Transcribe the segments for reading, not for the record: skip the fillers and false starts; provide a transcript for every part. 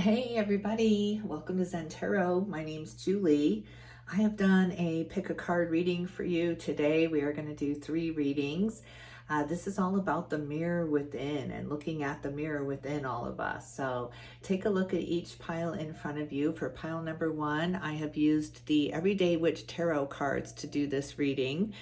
Hey everybody, welcome to ZEN-TAROT. My name's Julie. I have done a pick a card reading for you today. We are going to do 3 readings. This is all about the mirror within and looking at the mirror within all of us. So take a look at each pile in front of you. For pile number 1, I have used the Everyday Witch Tarot cards to do this reading.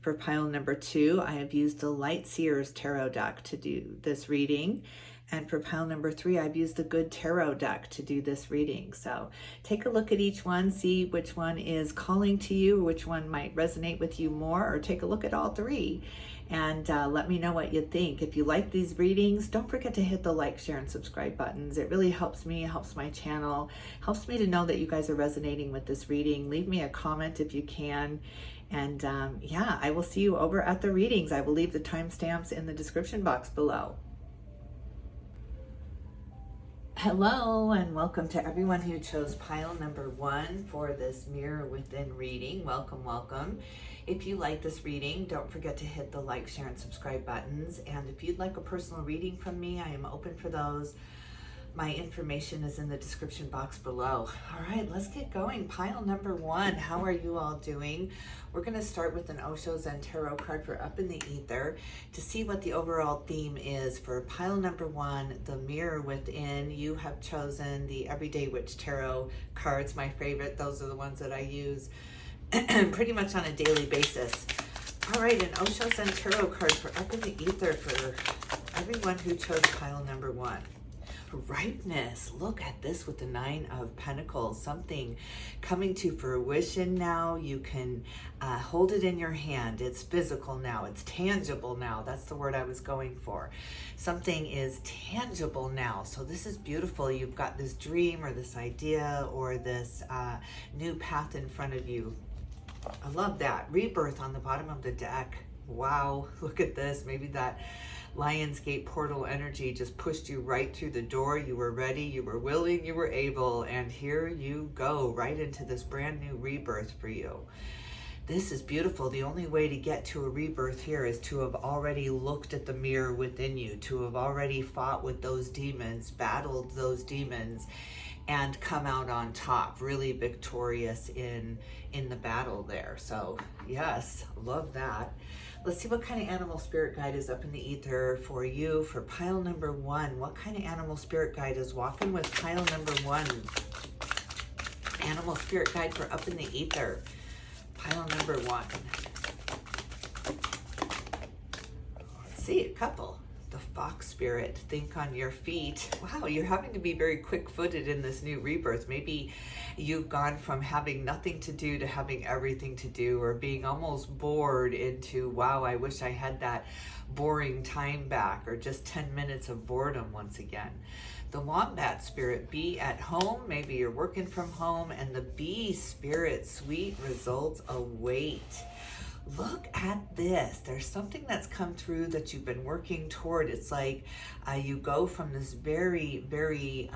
For pile number 2, I have used the Lightseer's Tarot deck to do this reading. And for pile number 3, I've used the Good Tarot deck to do this reading. So take a look at each one, see which one is calling to you, which one might resonate with you more, or take a look at all 3 and let me know what you think. If you like these readings, don't forget to hit the like, share, and subscribe buttons. It really helps me, helps my channel, helps me to know that you guys are resonating with this reading. Leave me a comment if you can. And yeah, I will see you over at the readings. I will leave the timestamps in the description box below. Hello and welcome to everyone who chose pile number 1 for this Mirror Within reading. Welcome, welcome. If you like this reading, don't forget to hit the like, share, and subscribe buttons. And if you'd like a personal reading from me, I am open for those. My information is in the description box below. All right, let's get going. Pile number 1, how are you all doing? We're going to start with an Osho ZEN-TAROT card for Up in the Ether to see what the overall theme is for pile number 1, the Mirror Within. You have chosen the Everyday Witch Tarot cards, my favorite. Those are the ones that I use pretty much on a daily basis. All right, an Osho ZEN-TAROT card for Up in the Ether for everyone who chose pile number 1. Ripeness. Look at this with the 9 of Pentacles. Something coming to fruition now. You can hold it in your hand. It's physical now. It's tangible now. That's the word I was going for. Something is tangible now. So this is beautiful. You've got this dream or this idea or this new path in front of you. I love that. Rebirth on the bottom of the deck. Wow. Look at this. Maybe that Lionsgate portal energy just pushed you right through the door. You were ready, you were willing, you were able, and here you go, right into this brand new rebirth for you. This is beautiful. The only way to get to a rebirth here is to have already looked at the mirror within you, to have already fought with those demons, battled those demons, and come out on top, really victorious in the battle there. So yes, love that. Let's see what kind of animal spirit guide is up in the ether for you for pile number 1. What kind of animal spirit guide is walking with pile number 1? Animal spirit guide for up in the ether, pile number 1. Let's see, a couple. The fox spirit, think on your feet. Wow, you're having to be very quick-footed in this new rebirth. Maybe you've gone from having nothing to do to having everything to do, or being almost bored into, wow, I wish I had that boring time back, or just 10 minutes of boredom once again. The wombat spirit, be at home. Maybe you're working from home, and the bee spirit, sweet results await. Look at this. There's something that's come through that you've been working toward. It's like you go from this very, very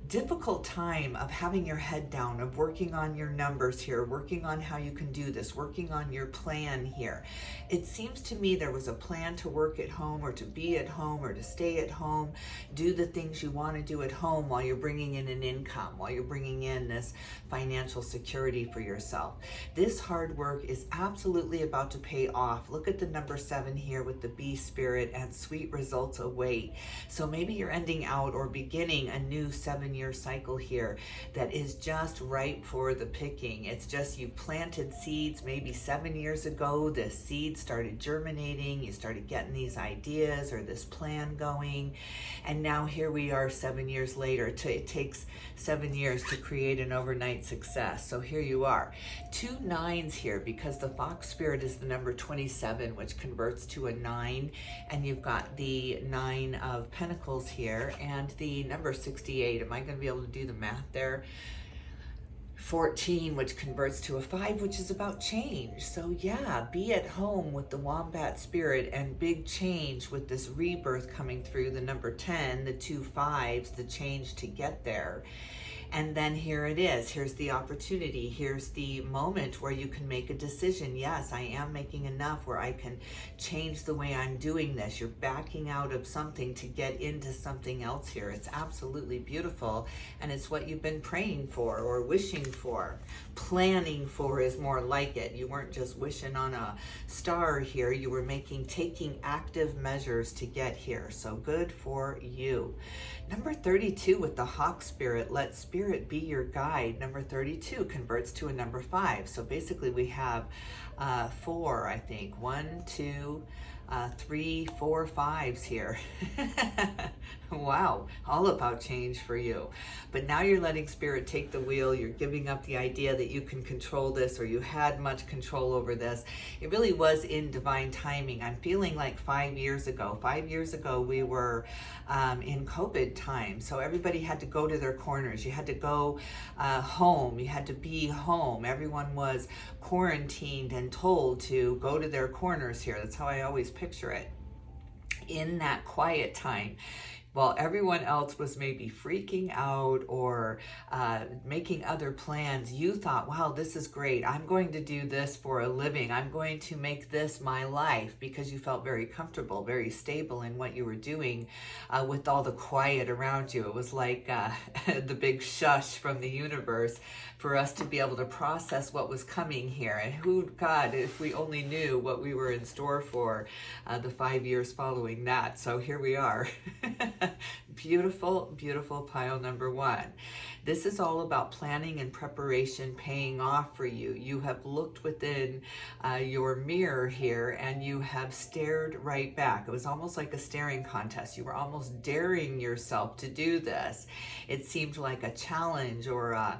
difficult time of having your head down, of working on your numbers here, working on how you can do this, working on your plan here. It seems to me there was a plan to work at home, or to be at home, or to stay at home, do the things you want to do at home while you're bringing in an income, while you're bringing in this financial security for yourself. This hard work is absolutely about to pay off. Look at the number 7 here with the bee spirit, and sweet results await. So maybe you're ending out or beginning a new 7-year cycle here that is just ripe for the picking. It's just you planted seeds maybe 7 years ago. The seeds started germinating. You started getting these ideas or this plan going, and now here we are 7 years later. It takes 7 years to create an overnight success. So here you are. 2 9s here, because the fox spirit is the number 27, which converts to a 9, and you've got the 9 of Pentacles here and the number 68. Am I going to be able to do the math there? 14, which converts to a 5, which is about change. So yeah, be at home with the wombat spirit, and big change with this rebirth coming through. The number 10, the 2 5s, the change to get there. And then here it is. Here's the opportunity. Here's the moment where you can make a decision. Yes, I am making enough where I can change the way I'm doing this. You're backing out of something to get into something else here. It's absolutely beautiful. And it's what you've been praying for or wishing for. Planning for is more like it. You weren't just wishing on a star here. You were taking active measures to get here. So good for you. Number 32 with the hawk spirit, let spirit be your guide. Number 32 converts to a number 5. So basically we have 4, I think. 1, 2, 3, 4, 5s here. Wow, all about change for you. But now you're letting spirit take the wheel. You're giving up the idea that you can control this or you had much control over this. It really was in divine timing. I'm feeling like 5 years ago. 5 years ago, we were in COVID time. So everybody had to go to their corners. You had to go home. You had to be home. Everyone was quarantined and told to go to their corners here. That's how I always picture it. In that quiet time, while everyone else was maybe freaking out or making other plans, you thought, wow, this is great. I'm going to do this for a living. I'm going to make this my life, because you felt very comfortable, very stable in what you were doing with all the quiet around you. It was like the big shush from the universe for us to be able to process what was coming here. And God, if we only knew what we were in store for the 5 years following that. So here we are. Beautiful, beautiful pile number 1. This is all about planning and preparation paying off for you. You have looked within your mirror here and you have stared right back. It was almost like a staring contest. You were almost daring yourself to do this. It seemed like a challenge or a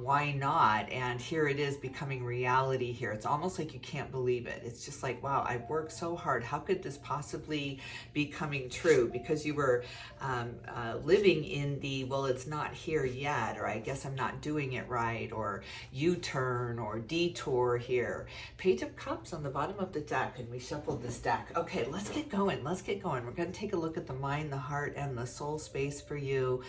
why not? And here it is becoming reality here. It's almost like you can't believe it. It's just like, wow, I've worked so hard. How could this possibly be coming true? Because you were living in the, well, it's not here yet, or I guess I'm not doing it right, or U-turn or detour here. Page of Cups on the bottom of the deck, and we shuffled this deck. Okay, let's get going. Let's get going. We're going to take a look at the mind, the heart, and the soul space for you.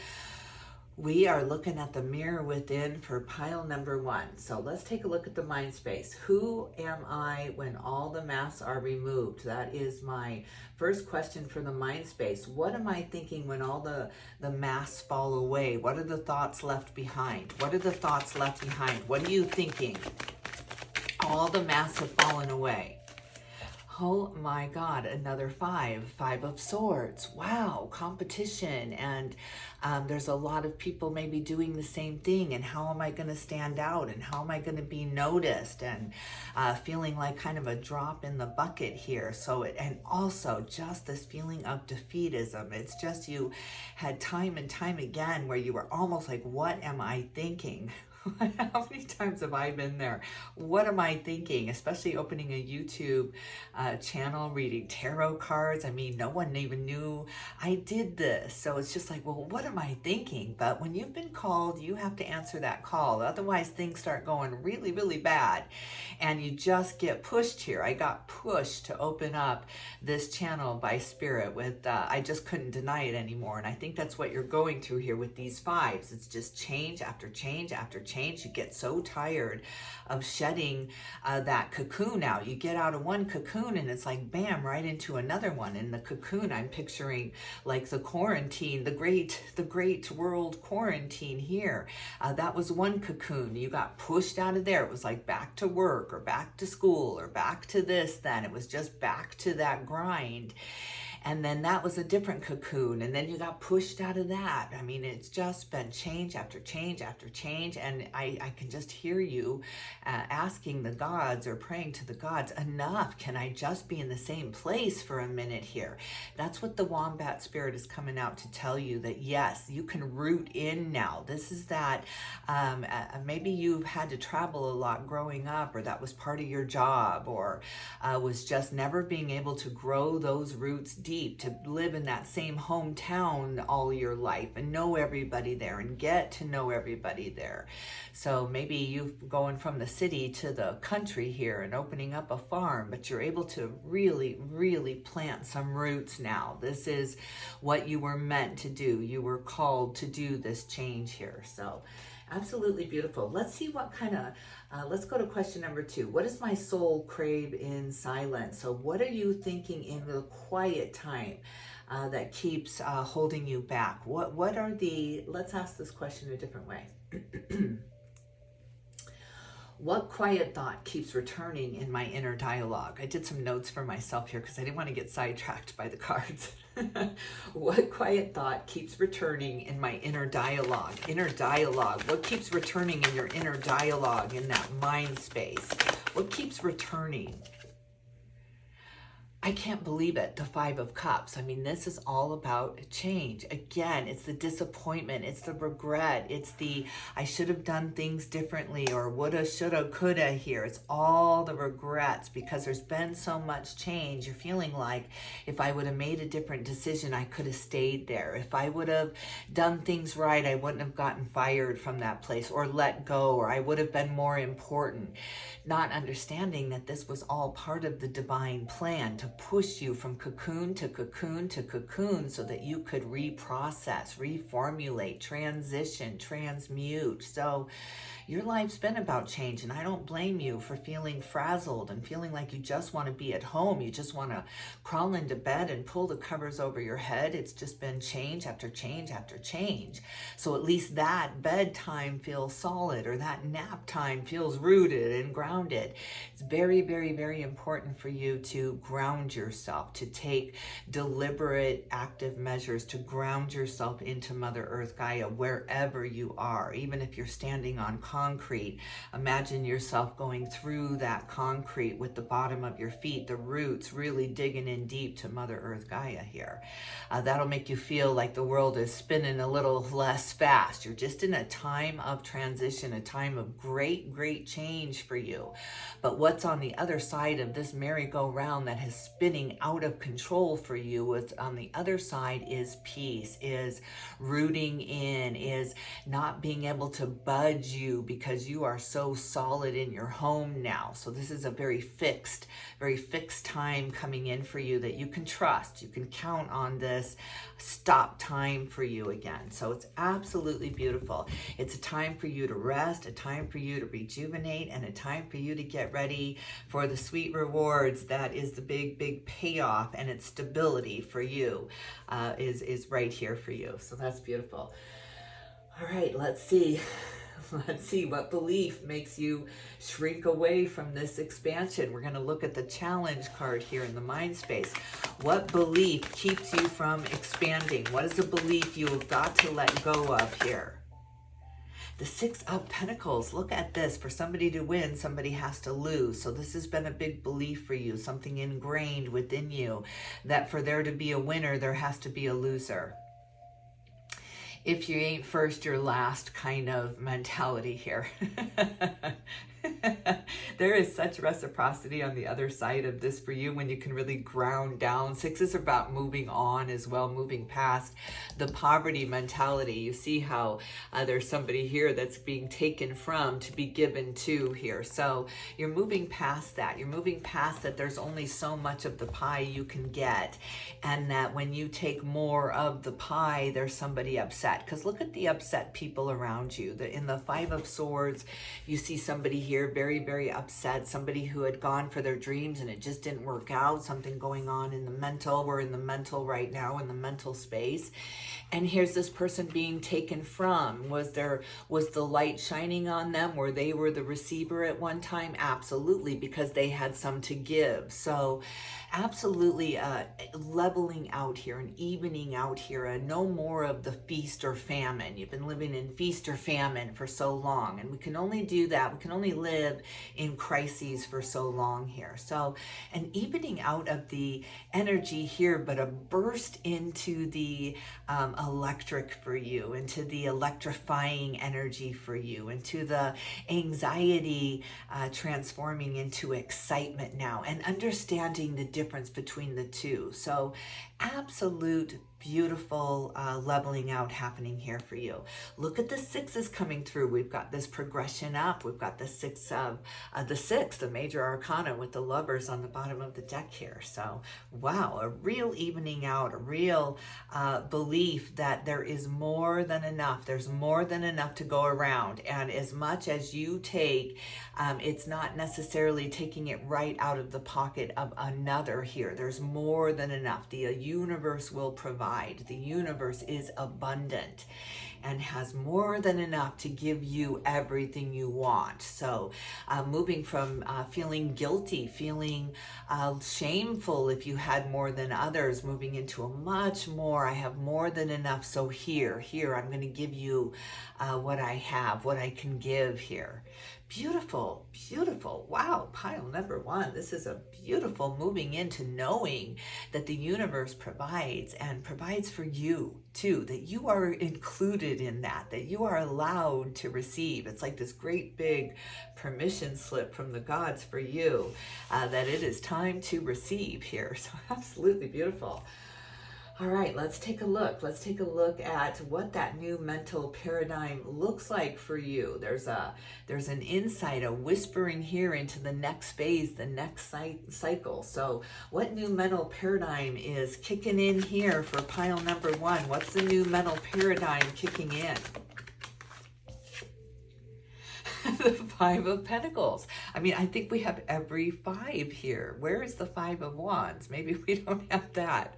We are looking at the mirror within for pile number 1. So let's take a look at the mind space. Who am I when all the masks are removed? That is my first question for the mind space. What am I thinking when all the masks fall away? What are the thoughts left behind? What are the thoughts left behind? What are you thinking? All the masks have fallen away. Oh my God, another 5 of Swords. Wow, competition. And there's a lot of people maybe doing the same thing. And how am I going to stand out? And how am I going to be noticed? And feeling like kind of a drop in the bucket here. And also just this feeling of defeatism. It's just you had time and time again where you were almost like, what am I thinking? How many times have I been there? What am I thinking? Especially opening a YouTube channel, reading tarot cards. I mean, no one even knew I did this. So it's just like, well, what am I thinking? But when you've been called, you have to answer that call. Otherwise, things start going really, really bad. And you just get pushed here. I got pushed to open up this channel by spirit with, I just couldn't deny it anymore. And I think that's what you're going through here with these 5s. It's just change after change after change. You get so tired of shedding that cocoon out. You get out of one cocoon and it's like bam, right into another one. In the cocoon, I'm picturing like the quarantine, the great world quarantine here. That was one cocoon. You got pushed out of there. It was like back to work or back to school or back to this then. It was just back to that grind. And then that was a different cocoon. And then you got pushed out of that. I mean, it's just been change after change after change. And I can just hear you asking the gods or praying to the gods, enough. Can I just be in the same place for a minute here? That's what the wombat spirit is coming out to tell you, that yes, you can root in now. This is that maybe you've had to travel a lot growing up, or that was part of your job, or was just never being able to grow those roots deep deep, to live in that same hometown all your life and know everybody there and get to know everybody there. So maybe you're going from the city to the country here and opening up a farm, but you're able to really, really plant some roots now. This is what you were meant to do. You were called to do this change here. So absolutely beautiful. Let's see what kind of, let's go to question number 2. What does my soul crave in silence? So what are you thinking in the quiet time that keeps holding you back? What are the, let's ask this question a different way. What quiet thought keeps returning in my inner dialogue? I did some notes for myself here because I didn't want to get sidetracked by the cards. What quiet thought keeps returning in my inner dialogue? Inner dialogue. What keeps returning in your inner dialogue, in that mind space? What keeps returning? I can't believe it, the 5 of Cups. I mean, this is all about change. Again, it's the disappointment, it's the regret, it's the I should have done things differently, or woulda, shoulda, coulda here. It's all the regrets because there's been so much change. You're feeling like if I would have made a different decision, I could have stayed there. If I would have done things right, I wouldn't have gotten fired from that place or let go, or I would have been more important. Not understanding that this was all part of the divine plan to push you from cocoon to cocoon to cocoon so that you could reprocess, reformulate, transition, transmute. So your life's been about change, and I don't blame you for feeling frazzled and feeling like you just want to be at home. You just want to crawl into bed and pull the covers over your head. It's just been change after change after change. So at least that bedtime feels solid, or that nap time feels rooted and grounded. It's very, very, very important for you to ground yourself, to take deliberate, active measures to ground yourself into Mother Earth Gaia wherever you are. Even if you're standing on concrete, imagine yourself going through that concrete with the bottom of your feet, the roots really digging in deep to Mother Earth Gaia here. That'll make you feel like the world is spinning a little less fast. You're just in a time of transition, a time of great, great change for you. But what's on the other side of this merry-go-round that is spinning out of control for you, what's on the other side is peace, is rooting in, is not being able to budge you because you are so solid in your home now. So this is a very fixed time coming in for you that you can trust. You can count on this stop time for you again. So it's absolutely beautiful. It's a time for you to rest, a time for you to rejuvenate, and a time for you to get ready for the sweet rewards. That is the big, big payoff, and its stability for you is right here for you. So that's beautiful. All right, let's see. Let's see what belief makes you shrink away from this expansion. We're going to look at the challenge card here in the mind space. What belief keeps you from expanding? What is a belief you have got to let go of here? The 6 of Pentacles. Look at this. For somebody to win, somebody has to lose. So this has been a big belief for you, something ingrained within you, that for there to be a winner, there has to be a loser. If you ain't first, you're last kind of mentality here. There is such reciprocity on the other side of this for you when you can really ground down. 6 is about moving on as well, moving past the poverty mentality. You see how there's somebody here that's being taken from to be given to here. So you're moving past that. You're moving past that there's only so much of the pie you can get, and that when you take more of the pie, there's somebody upset. Because look at the upset people around you. In the 5 of Swords, you see somebody here very, very upset, somebody who had gone for their dreams and it just didn't work out, something going on in the mental. We're in the mental right now, in the mental space. And here's this person being taken from. Was the light shining on them where they were the receiver at one time? Absolutely, because they had some to give. So absolutely leveling out here and evening out here, and no more of the feast or famine. You've been living in feast or famine for so long, and we can only do that. We can only live in crises for so long here. So an evening out of the energy here, but a burst into the electric for you, into the electrifying energy for you, into the anxiety transforming into excitement now, and understanding the difference difference between the two. So absolute beautiful leveling out happening here for you. Look at the sixes coming through. We've got this progression up. We've got the six of the major arcana with the lovers on the bottom of the deck here. So wow, a real evening out, a real belief that there is more than enough. There's more than enough to go around. And as much as you take, it's not necessarily taking it right out of the pocket of another here. There's more than enough. The universe will provide. The universe is abundant and has more than enough to give you everything you want. So moving from feeling guilty, feeling shameful if you had more than others, moving into a much more, I have more than enough. So here, I'm going to give you what I have, what I can give here. Beautiful, beautiful. Wow, pile number one. This is a beautiful moving into knowing that the universe provides and provides for you too, that you are included in that you are allowed to receive. It's like this great big permission slip from the gods for you, that it is time to receive here. So absolutely beautiful. All right, let's take a look. Let's take a look at what that new mental paradigm looks like for you. There's an insight, a whispering here into the next phase, the next cycle. So what new mental paradigm is kicking in here for pile number one? What's the new mental paradigm kicking in? The Five of Pentacles. I mean, I think we have every five here. Where is the Five of Wands? Maybe we don't have that.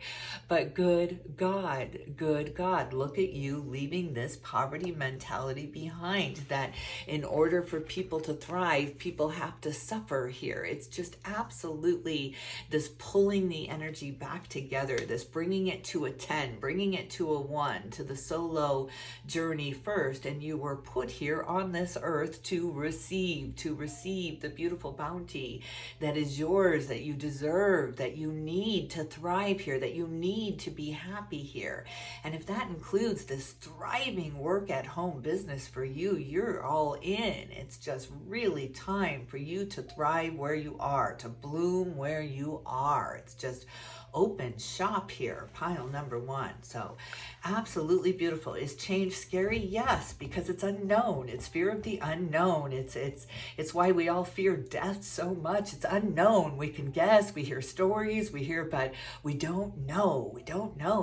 But good God, look at you leaving this poverty mentality behind, that in order for people to thrive, people have to suffer here. It's just absolutely this pulling the energy back together, this bringing it to a 10, bringing it to a 1, to the solo journey first. And you were put here on this earth to receive the beautiful bounty that is yours, that you deserve, that you need to thrive here, that you need to be happy here. And if that includes this thriving work at home business for you, you're all in. It's just really time for you to thrive where you are, to bloom where you are. It's just open shop here, pile number one. So absolutely beautiful. Is change scary? Yes, because it's unknown. It's fear of the unknown. It's why we all fear death so much. It's unknown. We can guess, we hear stories, but we don't know.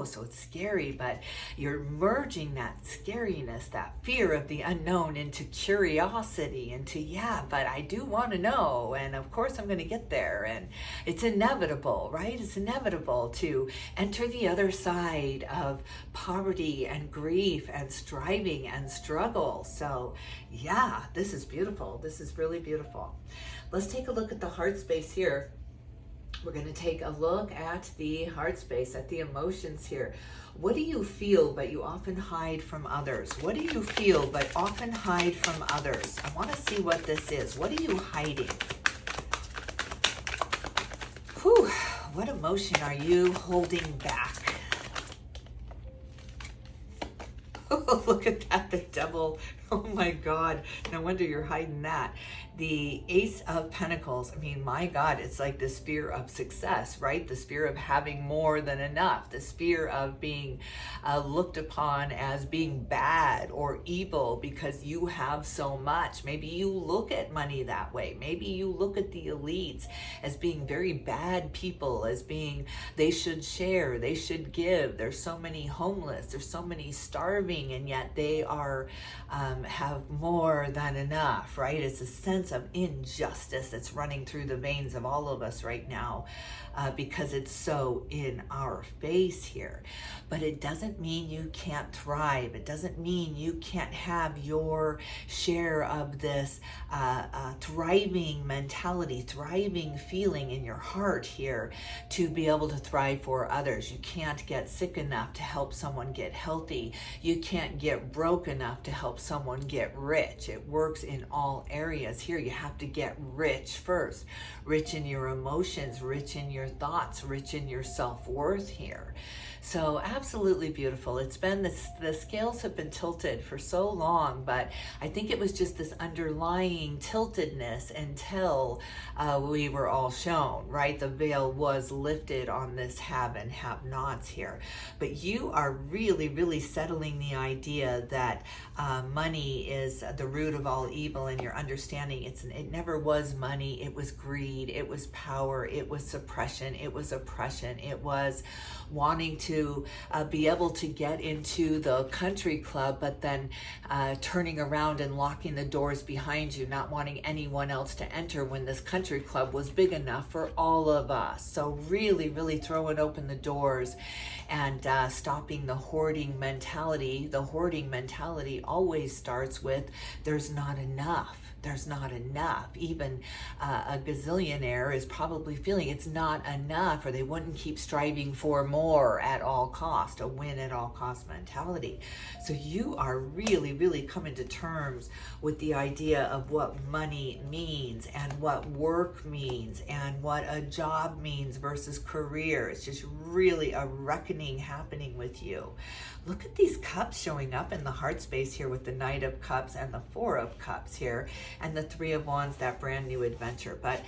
So it's scary, but you're merging that scariness, that fear of the unknown into curiosity, into, yeah, but I do want to know. And of course I'm going to get there. And it's inevitable, right? It's inevitable to enter the other side of poverty and grief and striving and struggle. So yeah, this is beautiful. This is really beautiful. Let's take a look at the heart space here. We're going to take a look at the heart space, at the emotions here. What do you feel but you often hide from others? What do you feel but often hide from others? I want to see what this is. What are you hiding? Whew. What emotion are you holding back? Oh, look at that, the devil. Oh my God, no wonder you're hiding that. The Ace of Pentacles, I mean, my God, it's like this fear of success, right? This fear of having more than enough, this fear of being looked upon as being bad or evil because you have so much. Maybe you look at money that way. Maybe you look at the elites as being very bad people, as being, they should share, they should give. There's so many homeless, there's so many starving, and yet they are have more than enough, right? It's a sense of injustice that's running through the veins of all of us right now, because it's so in our face here. But it doesn't mean you can't thrive. It doesn't mean you can't have your share of this thriving mentality, thriving feeling in your heart here to be able to thrive for others. You can't get sick enough to help someone get healthy. You can't get broke enough to help someone someone get rich. It works in all areas. Here you have to get rich first. Rich in your emotions, rich in your thoughts, rich in your self-worth here. So absolutely beautiful. It's been the scales have been tilted for so long, but I think it was just this underlying tiltedness until we were all shown, right? The veil was lifted on this have and have nots here. But you are really, really settling the idea that money is the root of all evil, and you're understanding it never was money. It was greed. It was power. It was suppression. It was oppression. It was wanting to be able to get into the country club, but then turning around and locking the doors behind you, not wanting anyone else to enter when this country club was big enough for all of us. So really, really throwing open the doors and stopping the hoarding mentality. The hoarding mentality always starts with there's not enough. There's not enough. Even a gazillionaire is probably feeling it's not enough, or they wouldn't keep striving for more at all cost, a win at all cost mentality. So you are really, really coming to terms with the idea of what money means and what work means and what a job means versus career. It's just really a reckoning happening with you. Look at these cups showing up in the heart space here with the Knight of Cups and the Four of Cups here, and the Three of Wands, that brand new adventure. But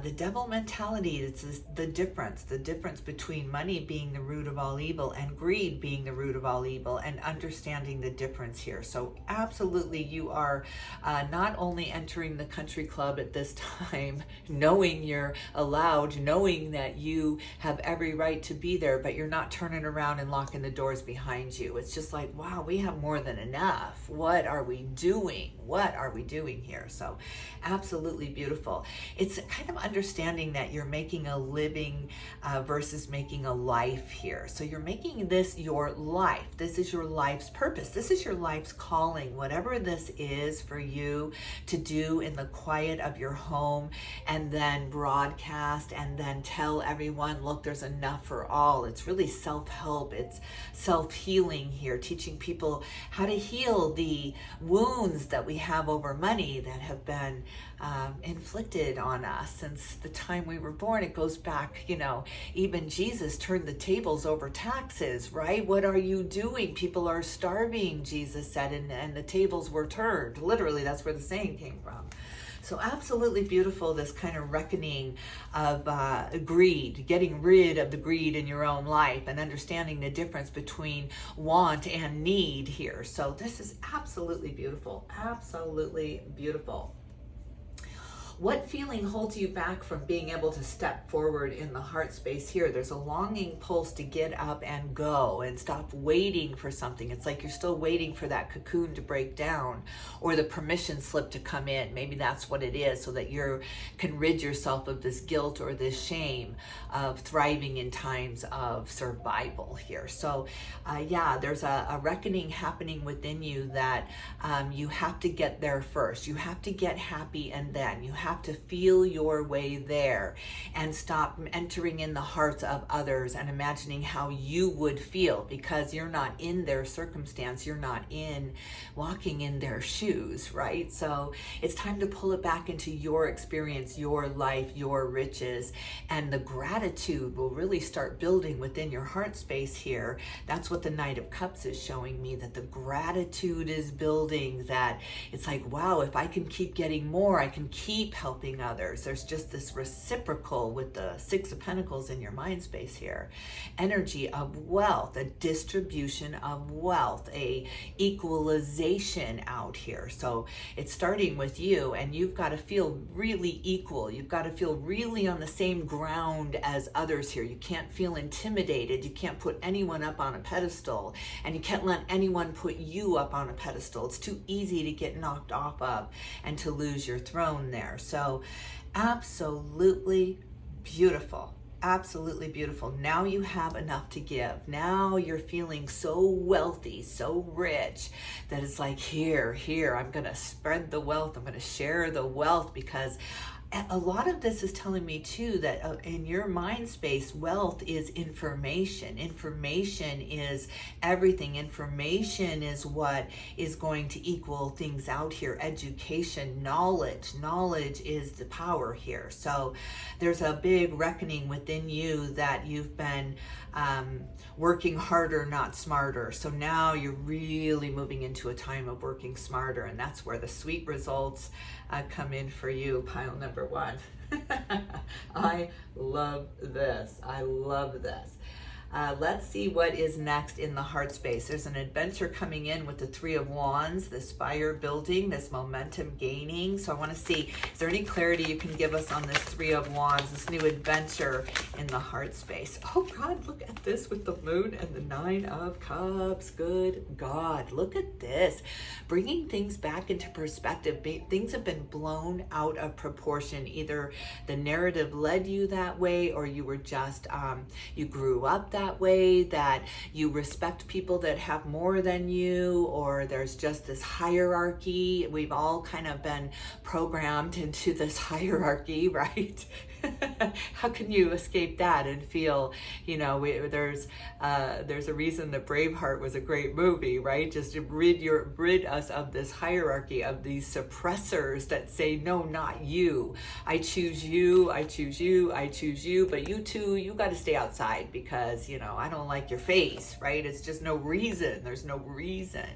the devil mentality, it's the difference between money being the root of all evil and greed being the root of all evil, and understanding the difference here. So absolutely, you are not only entering the country club at this time, knowing you're allowed, knowing that you have every right to be there, but you're not turning around and locking the doors behind you. It's just like, wow, we have more than enough. What are we doing? What are we doing here? So absolutely beautiful. It's kind of understanding that you're making a living versus making a life here. So you're making this your life. This is your life's purpose. This is your life's calling. Whatever this is for you to do in the quiet of your home, and then broadcast and then tell everyone, look, there's enough for all. It's really self-help. It's self-healing here, teaching people how to heal the wounds that we have over money that have been inflicted on us since the time we were born. It goes back, even Jesus turned the tables over taxes, right? What are you doing? People are starving, Jesus said, and the tables were turned. Literally, that's where the saying came from. So absolutely beautiful, this kind of reckoning of greed, getting rid of the greed in your own life and understanding the difference between want and need here. So this is absolutely beautiful, absolutely beautiful. What feeling holds you back from being able to step forward in the heart space here? There's a longing pulse to get up and go and stop waiting for something. It's like you're still waiting for that cocoon to break down or the permission slip to come in. Maybe that's what it is, so that you can rid yourself of this guilt or this shame of thriving in times of survival here. So yeah, there's a reckoning happening within you that you have to get there first. You have to get happy, and then you have to feel your way there and stop entering in the hearts of others and imagining how you would feel, because you're not in their circumstance. You're not walking in their shoes, right? So it's time to pull it back into your experience, your life, your riches, and the gratitude will really start building within your heart space here. That's what the Knight of Cups is showing me, that the gratitude is building, that it's like, wow, if I can keep getting more, I can keep helping others. There's just this reciprocal with the Six of Pentacles in your mind space here. Energy of wealth, a distribution of wealth, a equalization out here. So it's starting with you, and you've got to feel really equal. You've got to feel really on the same ground as others here. You can't feel intimidated. You can't put anyone up on a pedestal, and you can't let anyone put you up on a pedestal. It's too easy to get knocked off of and to lose your throne there. So absolutely beautiful. Absolutely beautiful. Now you have enough to give. Now you're feeling so wealthy, so rich, that it's like, here, I'm going to spread the wealth. I'm going to share the wealth, because a lot of this is telling me too that in your mind space, wealth is information. Information is everything. Information is what is going to equal things out here. Education, knowledge is the power here. So there's a big reckoning within you that you've been working harder, not smarter. So now you're really moving into a time of working smarter, and that's where the sweet results come in for you, pile number 1. I love this. I love this. Let's see what is next in the heart space. There's an adventure coming in with the 3 of Wands, this fire building, this momentum gaining. So I want to see, is there any clarity you can give us on this 3 of Wands, this new adventure in the heart space? Oh God, look at this with the moon and the 9 of Cups. Good God, look at this. Bringing things back into perspective. Things have been blown out of proportion. Either the narrative led you that way, or you were just, you grew up that way, that you respect people that have more than you, or there's just this hierarchy. We've all kind of been programmed into this hierarchy, right? How can you escape that and feel, you know, there's a reason that Braveheart was a great movie, right? Just to rid us of this hierarchy, of these suppressors that say, no, not you. I choose you, I choose you, I choose you, but you two, you got to stay outside because, you know, I don't like your face, right? It's just no reason. There's no reason.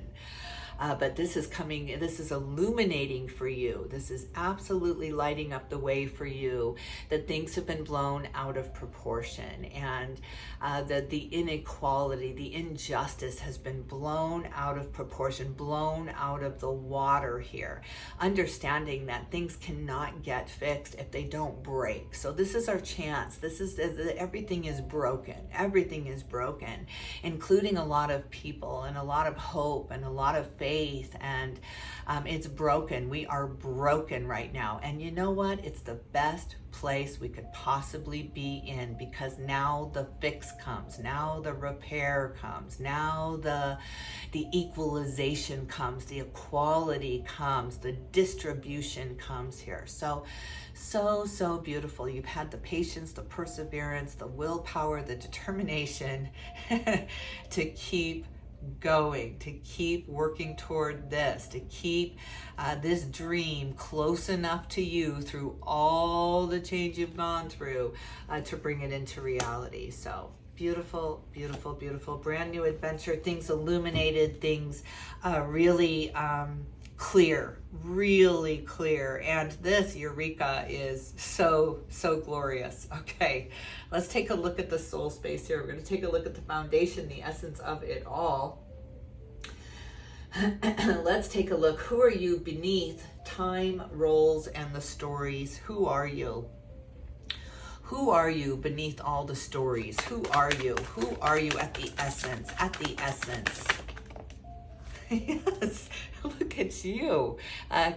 But this is coming, this is illuminating for you. This is absolutely lighting up the way for you, that things have been blown out of proportion, and that the inequality, the injustice has been blown out of proportion, blown out of the water here. Understanding that things cannot get fixed if they don't break. So this is our chance. This is, everything is broken. Everything is broken, including a lot of people and a lot of hope and a lot of faith. And it's broken. We are broken right now. And you know what? It's the best place we could possibly be in, because now the fix comes. Now the repair comes. Now the equalization comes. The equality comes. The distribution comes here. So beautiful. You've had the patience, the perseverance, the willpower, the determination to keep going, to keep working toward this, to keep this dream close enough to you through all the change you've gone through to bring it into reality. So beautiful, beautiful, beautiful. Brand new adventure, things illuminated, things really clear, really clear. And this Eureka is so glorious. Okay, let's take a look at the soul space here. We're going to take a look at the foundation, the essence of it all. Let's take a look. Who are you beneath time, roles, and the stories? Who are you? Who are you beneath all the stories? Who are you? Who are you at the essence? At the essence. Yes, look at you.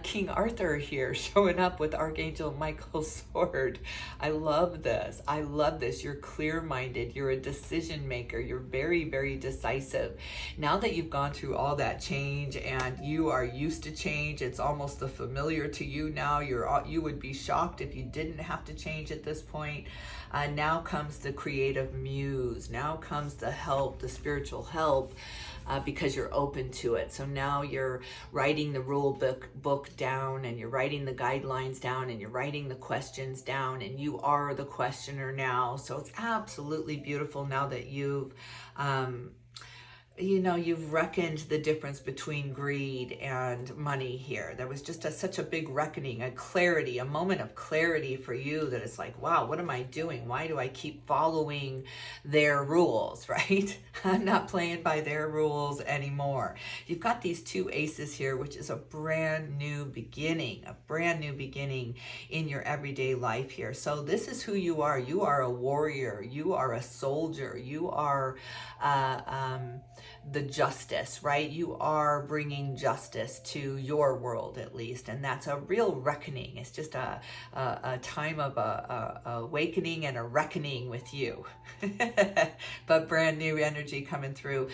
King Arthur here showing up with Archangel Michael's sword. I love this. I love this. You're clear-minded. You're a decision maker. You're very, very decisive. Now that you've gone through all that change and you are used to change, it's almost the familiar to you now. You would be shocked if you didn't have to change at this point. Now comes the creative muse. Now comes the help, the spiritual help. Because you're open to it. So now you're writing the rule book down, and you're writing the guidelines down, and you're writing the questions down, and you are the questioner now. So it's absolutely beautiful now that you've you've reckoned the difference between greed and money here. There was just such a big reckoning, a clarity, a moment of clarity for you that it's like, wow, what am I doing? Why do I keep following their rules, right? I'm not playing by their rules anymore. You've got these 2 aces here, which is a brand new beginning in your everyday life here. So this is who you are. You are a warrior. You are a soldier. You are the justice, right? You are bringing justice to your world, at least, and that's a real reckoning. It's just a time of a awakening and a reckoning with you. But brand new energy coming through,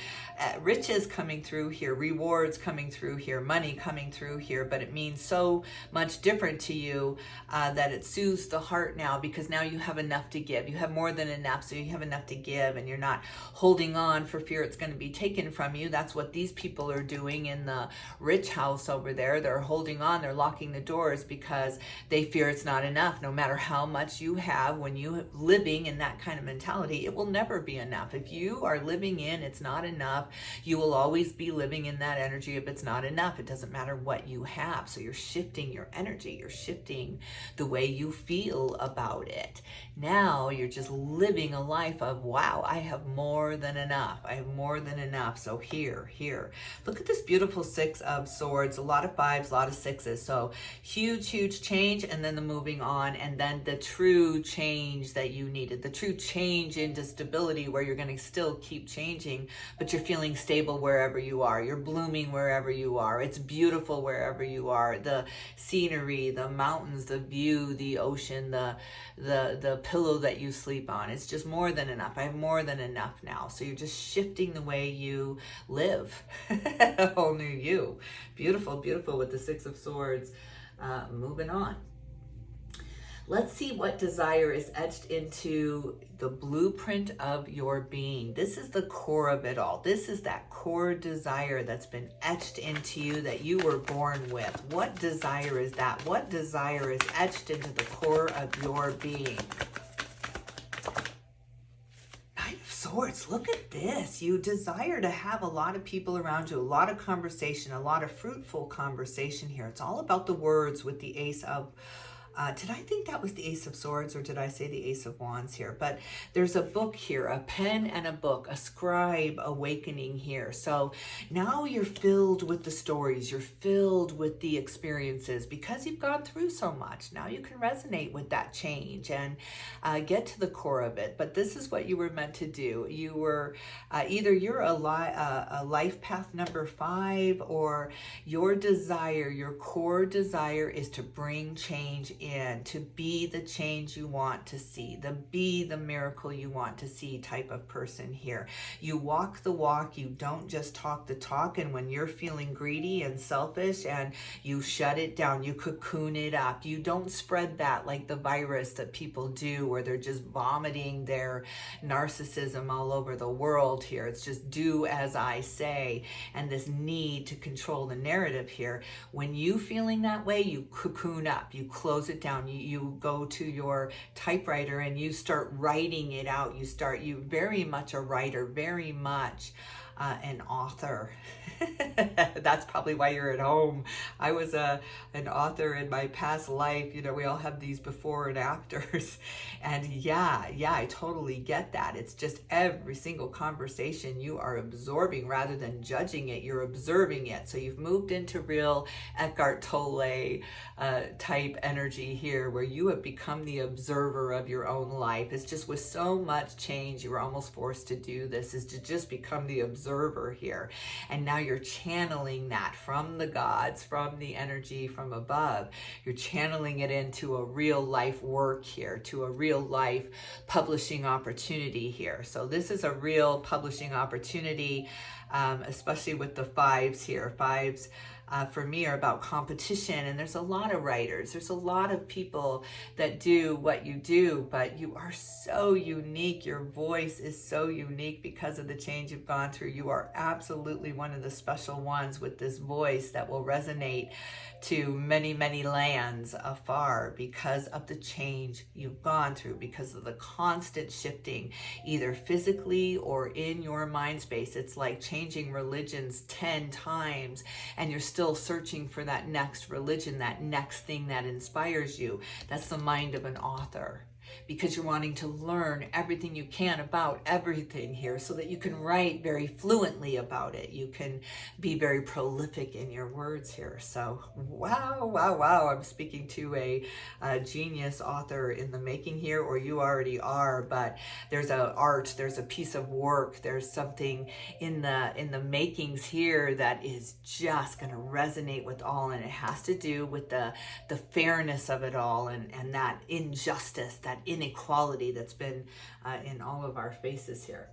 riches coming through here, rewards coming through here, money coming through here, but it means so much different to you that it soothes the heart now, because now you have enough to give. You have more than enough, so you have enough to give, and you're not holding on for fear it's going to be taken from you. That's what these people are doing in the rich house over there. They're holding on, they're locking the doors because they fear it's not enough. No matter how much you have, when you living in that kind of mentality, it will never be enough. If you are living in it's not enough, you will always be living in that energy of it's not enough. It doesn't matter what you have. So you're shifting your energy, you're shifting the way you feel about it. Now you're just living a life of, wow, I have more than enough. I have more than enough. So here. Look at this beautiful Six of Swords, a lot of fives, a lot of sixes. So huge change, and then the moving on, and then the true change that you needed, the true change into stability, where you're going to still keep changing, but you're feeling stable wherever you are. You're blooming wherever you are. It's beautiful wherever you are. The scenery, the mountains, the view, the ocean, the pillow that you sleep on. It's just more than enough. I have more than enough now. So you're just shifting the way you live. A whole new you. Beautiful with the Six of Swords. Moving on. Let's see what desire is etched into the blueprint of your being. This is the core of it all. This is that core desire that's been etched into you, that you were born with. What desire is that? What desire is etched into the core of your being? Nine of Swords, look at this. You desire to have a lot of people around you, a lot of conversation, a lot of fruitful conversation here. It's all about the words with the Ace of did I think that was the Ace of Swords, or did I say the Ace of Wands here? But there's a book here, a pen and a book, a scribe awakening here. So now you're filled with the stories, you're filled with the experiences, because you've gone through so much. Now you can resonate with that change and get to the core of it. But this is what you were meant to do. You were either you're a life path number 5, or your desire, your core desire is to bring change in, to be the change you want to see, be the miracle you want to see type of person here. You walk the walk, you don't just talk the talk, and when you're feeling greedy and selfish, and you shut it down, you cocoon it up. You don't spread that like the virus that people do, where they're just vomiting their narcissism all over the world here. It's just do as I say, and this need to control the narrative here. When you feeling that way, you cocoon up, you close it down, you go to your typewriter and you start writing it out. You very much a writer, very much an author. That's probably why you're at home. I was an author in my past life. You know, we all have these before and afters. And yeah, I totally get that. It's just every single conversation you are absorbing rather than judging it. You're observing it. So you've moved into real Eckhart Tolle type energy here, where you have become the observer of your own life. It's just with so much change, you were almost forced to do this, is to just become the observer here. And now you're channeling that from the gods, from the energy from above. You're channeling it into a real life work here, to a real life publishing opportunity here. So this is a real publishing opportunity, especially with the fives here. Fives for me are about competition, and there's a lot of writers, there's a lot of people that do what you do, but you are so unique. Your voice is so unique because of the change you've gone through. You are absolutely one of the special ones with this voice that will resonate to many lands afar, because of the change you've gone through, because of the constant shifting, either physically or in your mind space. It's like changing religions 10 times, and you're still searching for that next religion, that next thing that inspires you. That's the mind of an author. because you're wanting to learn everything you can about everything here so that you can write very fluently about it. You can be very prolific in your words here. So wow, wow, wow. I'm speaking to a genius author in the making here, or you already are, but there's a art, there's a piece of work, there's something in the makings here that is just going to resonate with all, and it has to do with the fairness of it all, and that injustice, that inequality that's been in all of our faces here.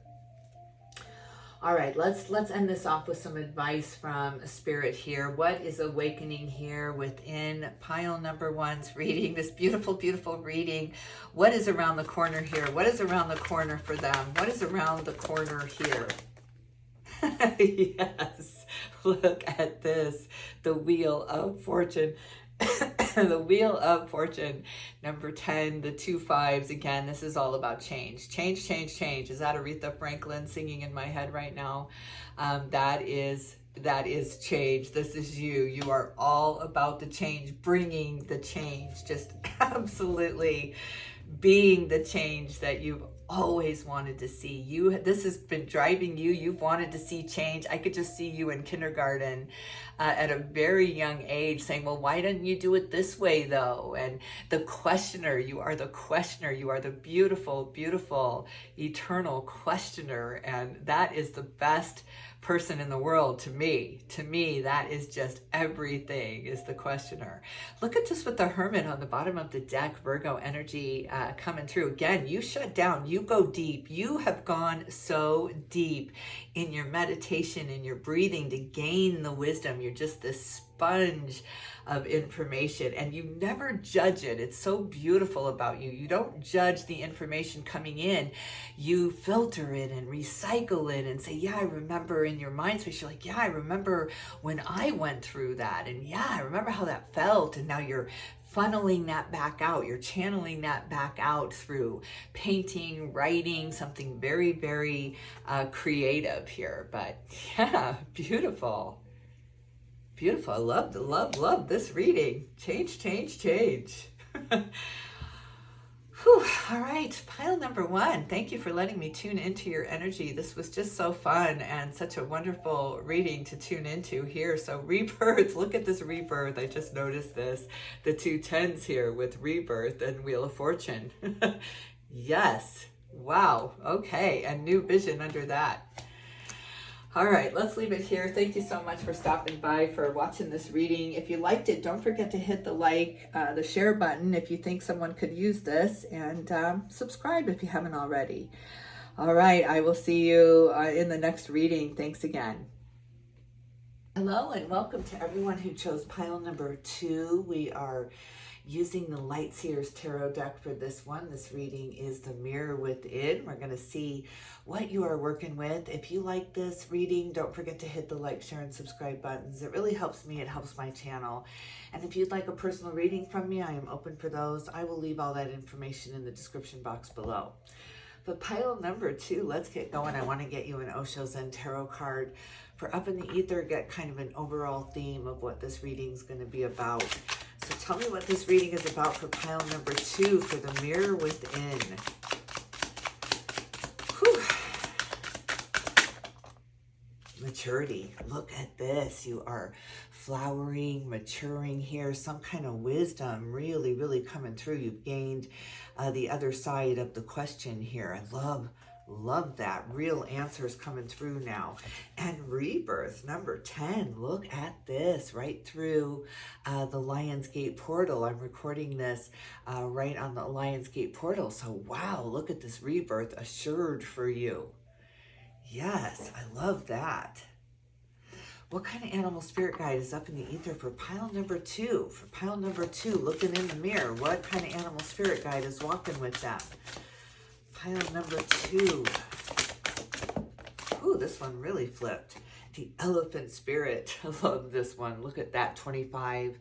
All right, let's end this off with some advice from Spirit here. What is awakening here within pile number one's reading? This beautiful, beautiful reading. What is around the corner here? What is around the corner for them? What is around the corner here? Yes, look at this. The Wheel of Fortune. The Wheel of Fortune, number 10, the 2 5s. Again, this is all about change. Change, change, change. Is that Aretha Franklin singing in my head right now? That is change. This is you. You are all about the change, bringing the change, just absolutely being the change that you've always wanted to see. This has been driving you. You've wanted to see change. I could just see you in kindergarten at a very young age saying, well, why didn't you do it this way though? And the questioner, you are the questioner. You are the beautiful, beautiful, eternal questioner. And that is the best person in the world to me. To me, that is just everything, is the questioner. Look at just with the Hermit on the bottom of the deck, Virgo energy coming through. Again, you shut down, you go deep. You have gone so deep in your meditation, in your breathing to gain the wisdom. You're just this sponge of information, and you never judge it. It's so beautiful about you. You don't judge the information coming in. You filter it and recycle it and say, yeah, I remember, in your mind space. You're like, yeah, I remember when I went through that. And yeah, I remember how that felt. And now you're funneling that back out. You're channeling that back out through painting, writing, something very, very creative here. But yeah, beautiful. Beautiful. I love this reading. Change, change, change. Whew. All right, pile number one. Thank you for letting me tune into your energy. This was just so fun and such a wonderful reading to tune into here. So rebirth, look at this rebirth. I just noticed this. The 2 10s here with rebirth and Wheel of Fortune. Yes. Wow. Okay. And new vision under that. All right, let's leave it here. Thank you so much for stopping by, for watching this reading. If you liked it, don't forget to hit the like, the share button if you think someone could use this, and subscribe if you haven't already. All right, I will see you in the next reading. Thanks again. Hello and welcome to everyone who chose pile number 2. We are using the Lightseer's Tarot deck for this one. This reading is the Mirror Within. We're going to see what you are working with. If you like this reading, don't forget to hit the like, share, and subscribe buttons. It really helps me. It helps my channel. And if you'd like a personal reading from me, I am open for those. I will leave all that information in the description box below. But pile number 2, let's get going. I want to get you an Osho ZEN-TAROT card for Up in the Ether, get kind of an overall theme of what this reading is going to be about. So tell me what this reading is about for pile number 2 for the Mirror Within. Whew. Maturity. Look at this. You are flowering, maturing here. Some kind of wisdom really, really coming through. You've gained the other side of the question here. I love that. Real answers coming through now. And rebirth, number 10. Look at this, right through the Lionsgate portal. I'm recording this right on the Lionsgate portal. So wow, look at this rebirth assured for you. Yes, I love that. What kind of animal spirit guide is up in the ether for pile number 2? For pile number 2, looking in the mirror, what kind of animal spirit guide is walking with them? Pile number 2. Ooh, this one really flipped. The Elephant Spirit. I love this one. Look at that, 25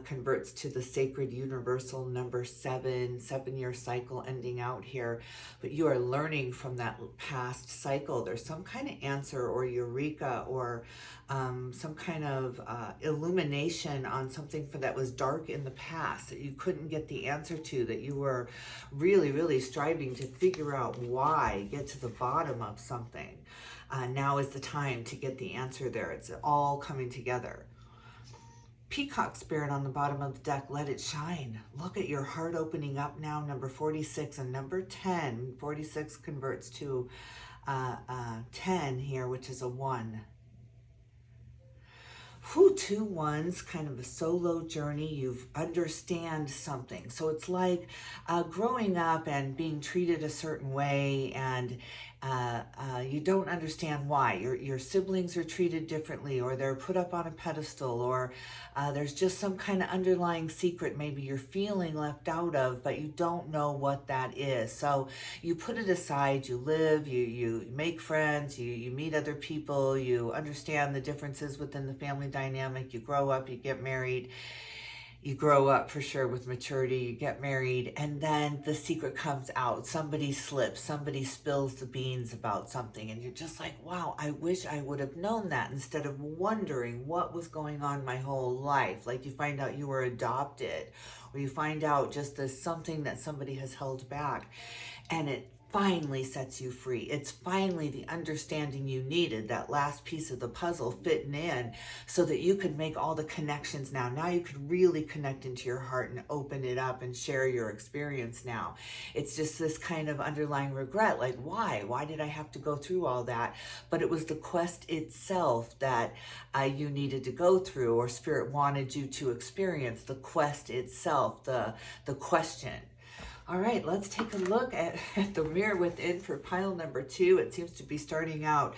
converts to the sacred universal number 7, 7-year cycle ending out here. But you are learning from that past cycle. There's some kind of answer or eureka or some kind of illumination on something that was dark in the past that you couldn't get the answer to, that you were really, really striving to figure out why, get to the bottom of something. Now is the time to get the answer there. It's all coming together. Peacock spirit on the bottom of the deck, let it shine. Look at your heart opening up now, number 46 and number 10. 46 converts to 10 here, which is a 1. 2 ones, kind of a solo journey. You understand something. So it's like growing up and being treated a certain way, and you don't understand why. Your siblings are treated differently, or they're put up on a pedestal, or there's just some kind of underlying secret maybe you're feeling left out of, but you don't know what that is. So you put it aside, you live, you make friends, you meet other people, you understand the differences within the family dynamic, you grow up, you get married. You grow up for sure with maturity, you get married, and then the secret comes out. Somebody slips, somebody spills the beans about something, and you're just like, wow, I wish I would have known that, instead of wondering what was going on my whole life. Like you find out you were adopted, or you find out just there's something that somebody has held back, and it finally sets you free. It's finally the understanding you needed, that last piece of the puzzle fitting in, so that you could make all the connections now. Now you could really connect into your heart and open it up and share your experience now. It's just this kind of underlying regret, like why? Why did I have to go through all that? But it was the quest itself that you needed to go through, or Spirit wanted you to experience the quest itself, the question. All right, let's take a look at the mirror within for pile number 2. It seems to be starting out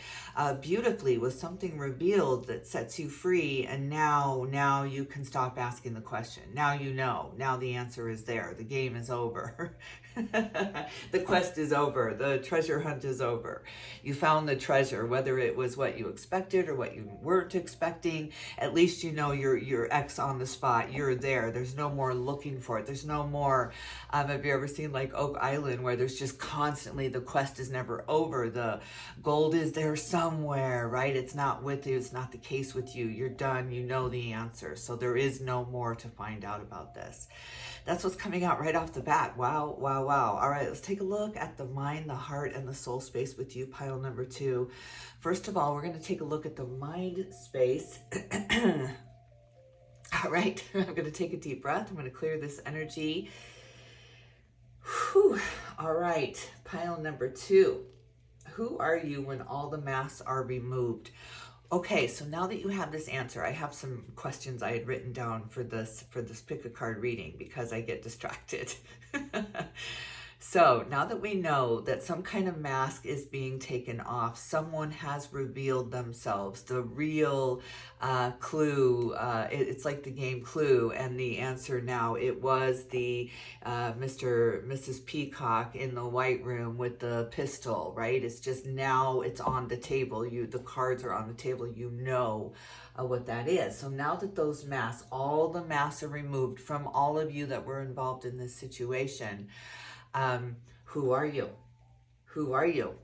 beautifully with something revealed that sets you free. And now you can stop asking the question. Now you know. Now the answer is there. The game is over. The quest is over. The treasure hunt is over. You found the treasure, whether it was what you expected or what you weren't expecting. At least you know your X on the spot. You're there. There's no more looking for it. There's no more, have you ever seen like Oak Island, where there's just constantly, the quest is never over. The gold is there somewhere, right? It's not with you. It's not the case with you. You're done. You know the answer. So there is no more to find out about this. That's what's coming out right off the bat. Wow, wow, wow. All right, let's take a look at the mind, the heart, and the soul space with you, pile number 2. First of all, we're going to take a look at the mind space. All right, I'm going to take a deep breath. I'm going to clear this energy. Whew. All right, pile number 2. Who are you when all the masks are removed? Okay, so now that you have this answer, I have some questions I had written down for this pick a card reading, because I get distracted. So now that we know that some kind of mask is being taken off, someone has revealed themselves, the real clue. It's like the game Clue, and the answer now, it was the Mrs. Peacock in the white room with the pistol, right? It's just now it's on the table. The cards are on the table. You know what that is. So now that those masks, all the masks are removed from all of you that were involved in this situation, who are you? Who are you?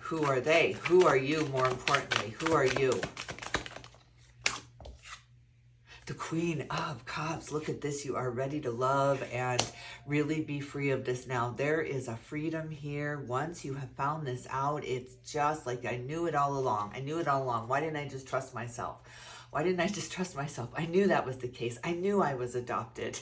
Who are they? Who are you, more importantly? Who are you? The Queen of Cups. Look at this. You are ready to love and really be free of this now. There is a freedom here. Once you have found this out, it's just like, I knew it all along. I knew it all along. Why didn't I just trust myself? Why didn't I just trust myself? I knew that was the case. I knew I was adopted.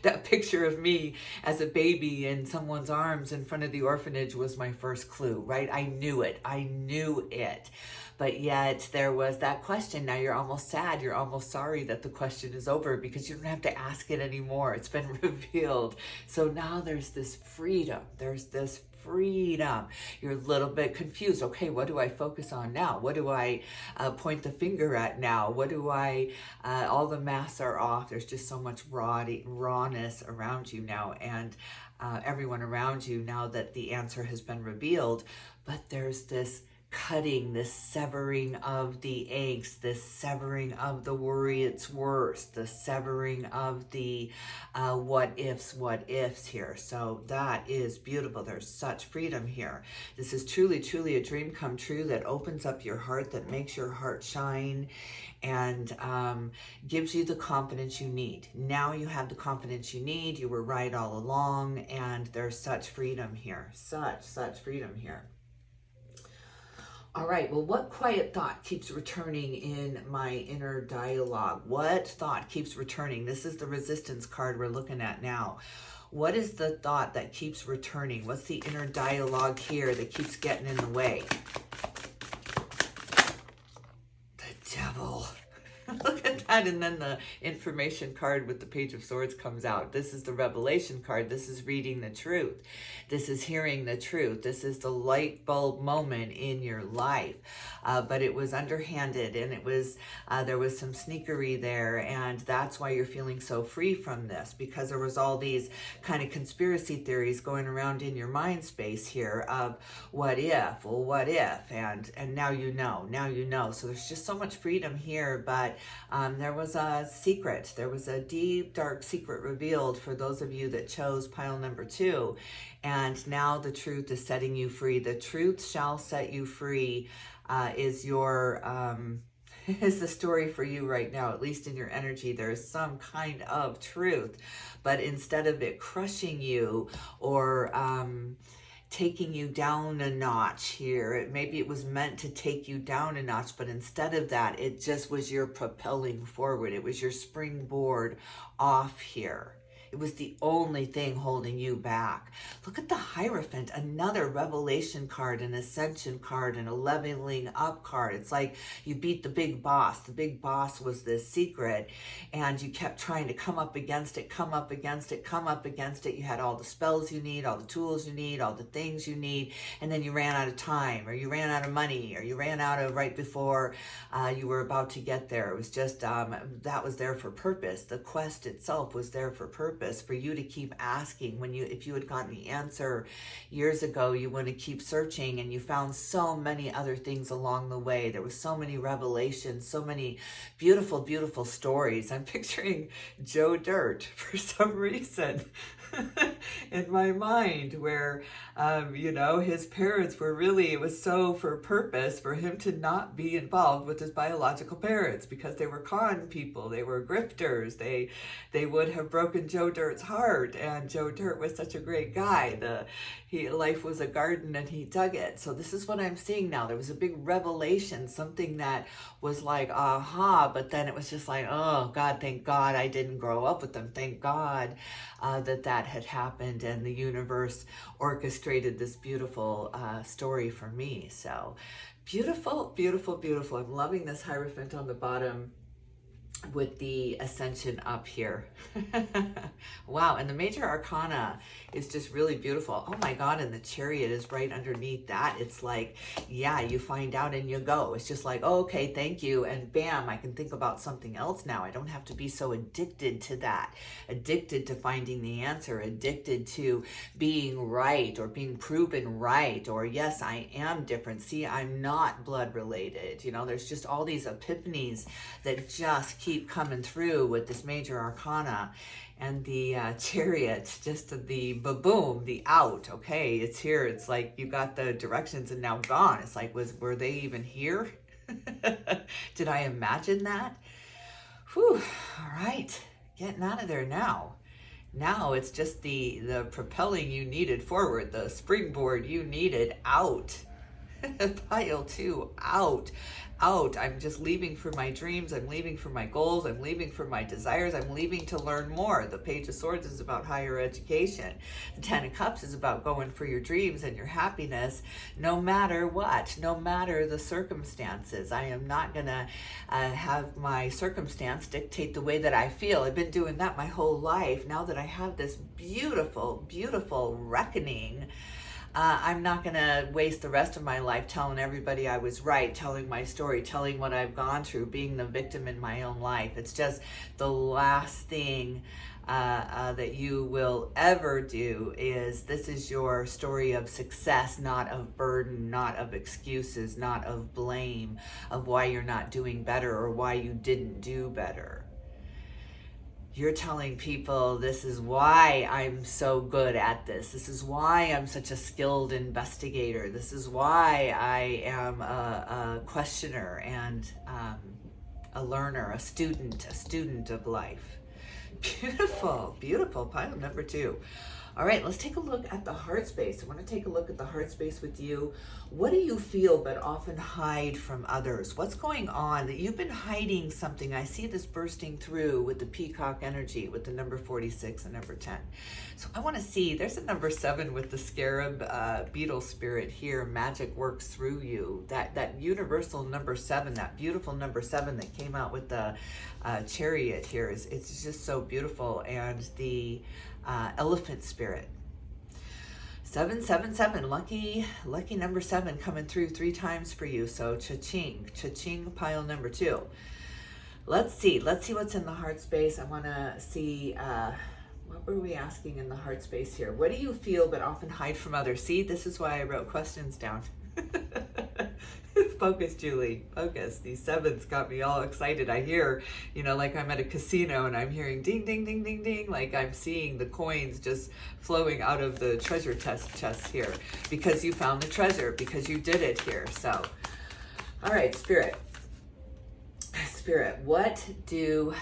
That picture of me as a baby in someone's arms in front of the orphanage was my first clue, right? I knew it. I knew it. But yet there was that question. Now you're almost sad. You're almost sorry that the question is over, because you don't have to ask it anymore. It's been revealed. So now there's this freedom. There's this freedom. You're a little bit confused. Okay, what do I focus on now? What do I point the finger at now? What do I, all the masks are off. There's just so much rawness around you now, and everyone around you now that the answer has been revealed. But there's this cutting, this severing of the angst, this severing of the worry it's worse, the severing of the what ifs here. So that is beautiful. There's such freedom here. This is truly, truly a dream come true that opens up your heart, that makes your heart shine, and gives you the confidence you need. Now you have the confidence you need. You were right all along, and there's such freedom here. Such freedom here. All right, well, what quiet thought keeps returning in my inner dialogue? What thought keeps returning? This is the resistance card we're looking at now. What is the thought that keeps returning? What's the inner dialogue here that keeps getting in the way? The devil. Look at that. And then the information card with the Page of Swords comes out. This is the revelation card. This is reading the truth. This is hearing the truth. This is the light bulb moment in your life. But it was underhanded, and it was there was some sneakery there, and that's why you're feeling so free from this, because there was all these kind of conspiracy theories going around in your mind space here of what if, well, what if, and now you know. So there's just so much freedom here, but there was a secret. There was a deep, dark secret revealed for those of you that chose pile number 2. And now the truth is setting you free. The truth shall set you free is your is the story for you right now, at least in your energy. There is some kind of truth, but instead of it crushing you or taking you down a notch here, maybe it was meant to take you down a notch, but instead of that, it just was your propelling forward. It was your springboard off here. It was the only thing holding you back. Look at the Hierophant, another revelation card, an ascension card, and a leveling up card. It's like you beat the big boss. The big boss was this secret, and you kept trying to come up against it, come up against it, come up against it. You had all the spells you need, all the tools you need, all the things you need, and then you ran out of time, or you ran out of money, or you ran out of right before you were about to get there. It was just, that was there for purpose. The quest itself was there for purpose. For you to keep asking. If you had gotten the answer years ago, you want to keep searching, and you found so many other things along the way. There was so many revelations, so many beautiful, beautiful stories. I'm picturing Joe Dirt for some reason in my mind, where his parents were really, it was so for purpose for him to not be involved with his biological parents, because they were con people, they were grifters, they would have broken Joe Dirt's heart, and Joe Dirt was such a great guy. Life was a garden and he dug it. So this is what I'm seeing now. There was a big revelation, something that was like, aha, but then it was just like, oh God, thank God I didn't grow up with them. Thank God that had happened, and the universe orchestrated this beautiful story for me. So beautiful, beautiful, beautiful. I'm loving this Hierophant on the bottom with the ascension up here. Wow, and the major arcana is just really beautiful. Oh my God, and the chariot is right underneath that. It's like, yeah, you find out and you go. It's just like, oh, okay, thank you, and bam, I can think about something else now. I don't have to be so addicted to that, addicted to finding the answer, addicted to being right or being proven right, or yes, I am different. See, I'm not blood related. There's just all these epiphanies that just keep coming through with this major arcana. And the chariot, just the boom, the out. Okay, it's here. It's like you got the directions and now gone. It's like, were they even here? Did I imagine that? Whew, all right, getting out of there now. Now it's just the propelling you needed forward, the springboard you needed out. Pile 2, out. I'm just leaving for my dreams. I'm leaving for my goals. I'm leaving for my desires. I'm leaving to learn more. The Page of Swords is about higher education. The 10 of Cups is about going for your dreams and your happiness, no matter what, no matter the circumstances. I am not going to have my circumstance dictate the way that I feel. I've been doing that my whole life. Now that I have this beautiful, beautiful reckoning, I'm not going to waste the rest of my life telling everybody I was right, telling my story, telling what I've gone through, being the victim in my own life. It's just the last thing that you will ever do. This is your story of success, not of burden, not of excuses, not of blame, of why you're not doing better or why you didn't do better. You're telling people, this is why I'm so good at this. This is why I'm such a skilled investigator. This is why I am a questioner and a learner, a student of life. Beautiful, beautiful. Pile number 2. All right, let's take a look at the heart space. I want to take a look at the heart space with you. What do you feel but often hide from others? What's going on that you've been hiding something? I see this bursting through with the peacock energy, with the number 46 and number 10. So I want to see, there's a number 7 with the scarab beetle spirit here. Magic works through you. That universal number 7, that beautiful number 7 that came out with the chariot here, it's just so beautiful. And the elephant spirit. 777, lucky number 7 coming through 3 times for you. So cha-ching, pile number 2. Let's see what's in the heart space. I want to see, what were we asking in the heart space here? What do you feel but often hide from others? See, this is why I wrote questions down. Focus, Julie, focus. These 7s got me all excited. I hear, like I'm at a casino and I'm hearing ding, ding, ding, ding, ding. Like I'm seeing the coins just flowing out of the treasure chest here because you found the treasure, because you did it here. So, all right, Spirit, what do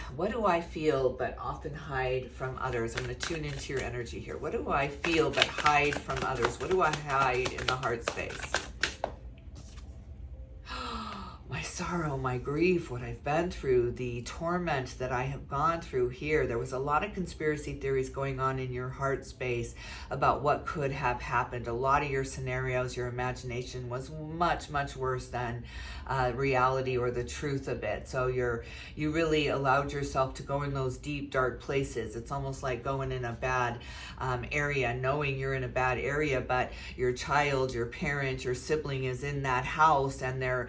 I feel but often hide from others? I'm going to tune into your energy here. What do I feel but hide from others? What do I hide in the heart space? My sorrow, my grief, what I've been through, the torment that I have gone through here. There was a lot of conspiracy theories going on in your heart space about what could have happened. A lot of your scenarios, your imagination was much, much worse than reality or the truth of it. So you really allowed yourself to go in those deep, dark places. It's almost like going in a bad area, knowing you're in a bad area, but your child, your parent, your sibling is in that house and they're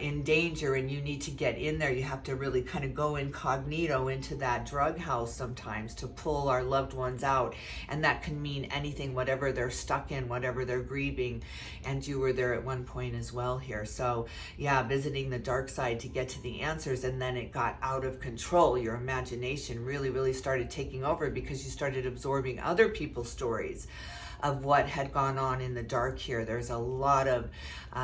in danger and you need to get in there. You have to really kind of go incognito into that drug house sometimes to pull our loved ones out. And that can mean anything, whatever they're stuck in, whatever they're grieving. And you were there at one point as well here. So yeah, visiting the dark side to get to the answers. And then it got out of control. Your imagination really, really started taking over because you started absorbing other people's stories of what had gone on in the dark here. There's a lot of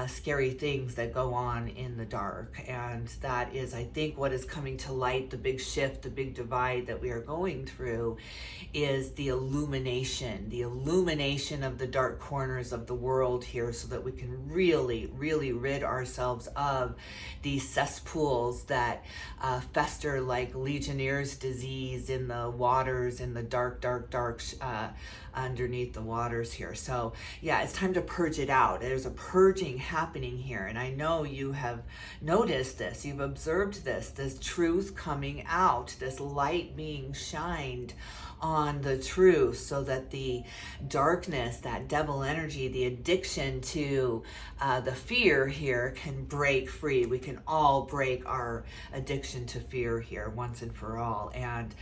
scary things that go on in the dark, and that is, I think, what is coming to light. The big shift, the big divide that we are going through is the illumination of the dark corners of the world here, so that we can really, really rid ourselves of these cesspools that fester like Legionnaire's disease in the waters, in the dark underneath the waters here. So yeah, it's time to purge it out. There's a purging happening here, and I know you have noticed this, you've observed this truth coming out, this light being shined on the truth, so that the darkness, that devil energy, the addiction to the fear here can break free. We can all break our addiction to fear here once and for all. And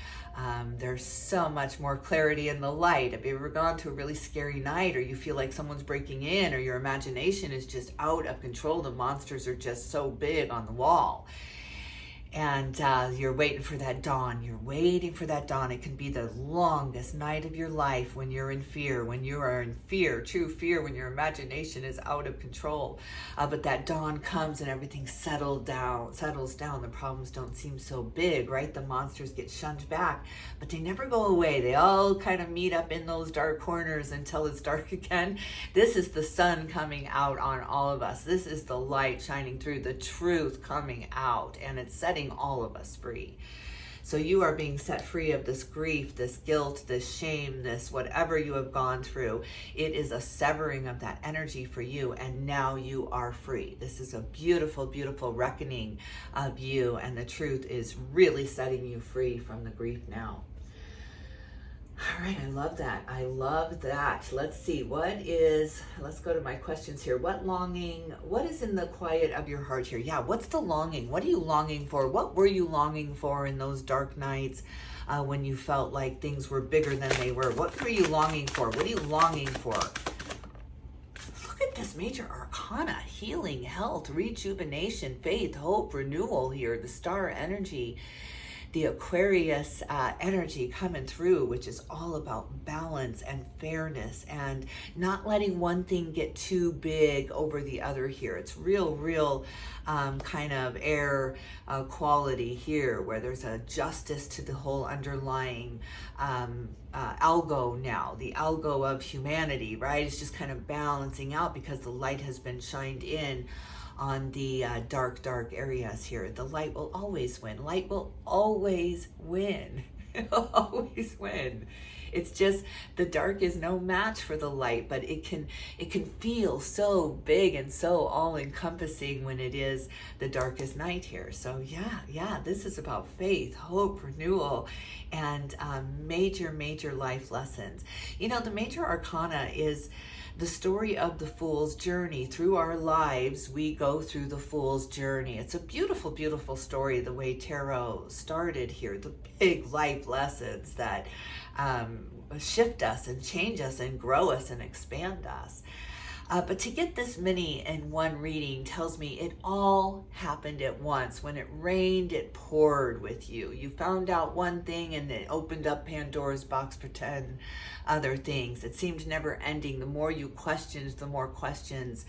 there's so much more clarity in the light. Have you ever gone to a really scary night, or you feel like someone's breaking in, or your imagination is just out of control? The monsters are just so big on the wall. And you're waiting for that dawn. You're waiting for that dawn. It can be the longest night of your life when you're in fear, when you are in fear, true fear, when your imagination is out of control. But that dawn comes and everything settles down. The problems don't seem so big, right? The monsters get shunned back, but they never go away. They all kind of meet up in those dark corners until it's dark again. This is the sun coming out on all of us. This is the light shining through, the truth coming out, and it's setting all of us free. So you are being set free of this grief, this guilt, this shame, this whatever you have gone through. It is a severing of that energy for you, and now you are free. This is a beautiful, beautiful reckoning of you, and the truth is really setting you free from the grief now. All right, I love that. I love that. Let's see, let's go to my questions here. What is in the quiet of your heart here? Yeah, what's the longing? What are you longing for? What were you longing for in those dark nights when you felt like things were bigger than they were? What were you longing for? What are you longing for? Look at this major arcana: healing, health, rejuvenation, faith, hope, renewal here, the star energy. The Aquarius energy coming through, which is all about balance and fairness and not letting one thing get too big over the other here. It's real kind of air quality here, where there's a justice to the whole underlying algo now, the algo of humanity, right? It's just kind of balancing out because the light has been shined in on the dark areas here. The light will always win. Light will always win. It'll always win. It's just the dark is no match for the light, but it can feel so big and so all-encompassing when it is the darkest night here. So yeah, this is about faith, hope, renewal, and major life lessons. You know, the major arcana is the story of the Fool's journey. Through our lives, we go through the Fool's journey. It's a beautiful story, the way tarot started here, the big life lessons that shift us and change us and grow us and expand us. But to get this many in one reading tells me it all happened at once. When it rained, it poured with you. You found out one thing and it opened up Pandora's box for 10 other things. It seemed never ending. The more you questioned, the more questions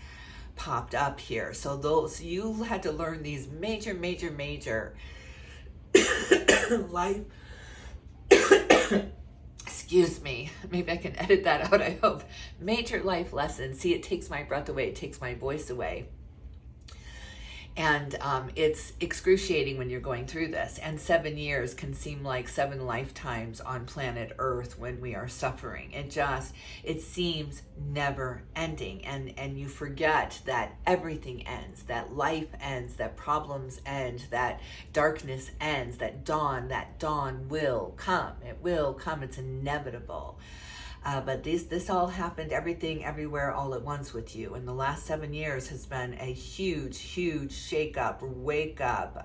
popped up here. So you had to learn these major life excuse me, maybe I can edit that out, I hope. Major life lessons. See, it takes my breath away, it takes my voice away. And it's excruciating when you're going through this. And 7 years can seem like 7 lifetimes on planet Earth when we are suffering. It seems never ending. And you forget that everything ends, that life ends, that problems end, that darkness ends, that dawn will come. It will come, it's inevitable. But this all happened, everything, everywhere, all at once with you. And the last 7 years has been a huge shake up, wake up,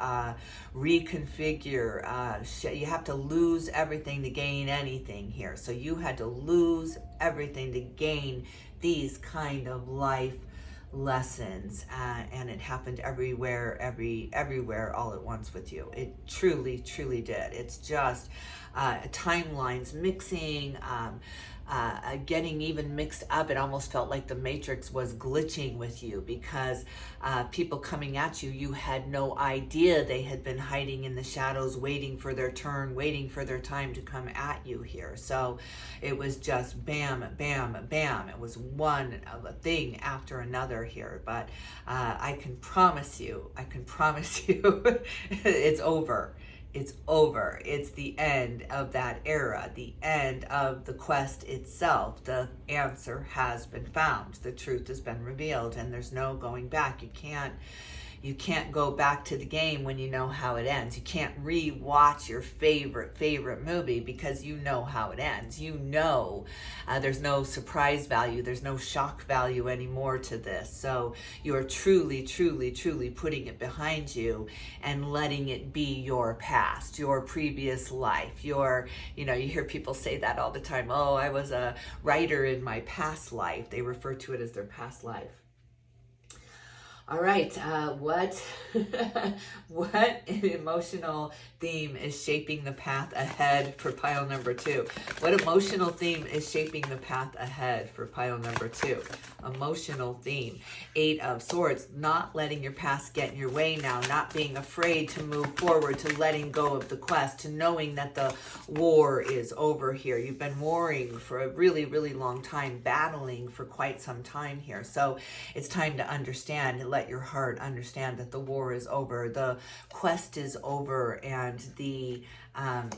reconfigure. You have to lose everything to gain anything here. So you had to lose everything to gain these kind of life lessons, and it happened everywhere all at once with you. It truly did. It's just timelines mixing, getting even mixed up. It almost felt like the Matrix was glitching with you because people coming at you, you had no idea they had been hiding in the shadows, waiting for their turn, waiting for their time to come at you here. So it was just bam. It was one thing after another here. But I can promise you, it's over. It's over. It's the end of that era, the end of the quest itself. The answer has been found. The truth has been revealed, and there's no going back. You can't go back to the game when you know how it ends. You can't re-watch your favorite movie because you know how it ends. You know there's no surprise value. There's no shock value anymore to this. So you're truly putting it behind you and letting it be your past, your previous life. You hear people say that all the time. Oh, I was a writer in my past life. They refer to it as their past life. All right, what emotional theme is shaping the path ahead for pile number 2? What emotional theme is shaping the path ahead for pile number 2? Emotional theme. 8 of Swords, not letting your past get in your way now, not being afraid to move forward, to letting go of the quest, to knowing that the war is over here. You've been warring for a really long time, battling for quite some time here. So it's time to understand, let your heart understand that the war is over, the quest is over, and the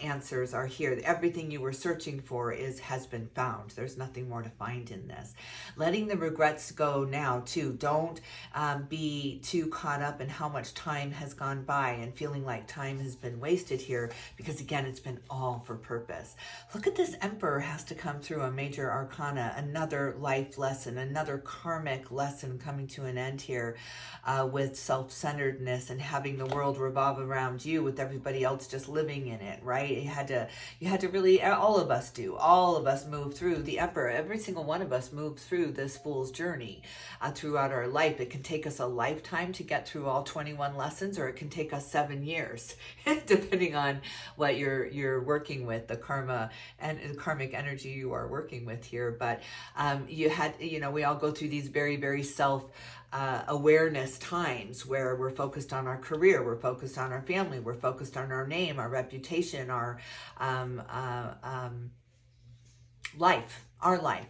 answers are here. Everything you were searching for has been found. There's nothing more to find in this. Letting the regrets go now too. Don't be too caught up in how much time has gone by and feeling like time has been wasted here, because again, it's been all for purpose. Look at this Emperor has to come through a major arcana, another life lesson, another karmic lesson coming to an end here with self-centeredness and having the world revolve around you with everybody else just living in it, right? You had to really, all of us move through the Emperor. Every single one of us moves through this fool's journey throughout our life. It can take us a lifetime to get through all 21 lessons, or it can take us 7 years, depending on what you're working with, the karma and the karmic energy you are working with here. But we all go through these very, very awareness times where we're focused on our career, we're focused on our family, we're focused on our name, our reputation, our life.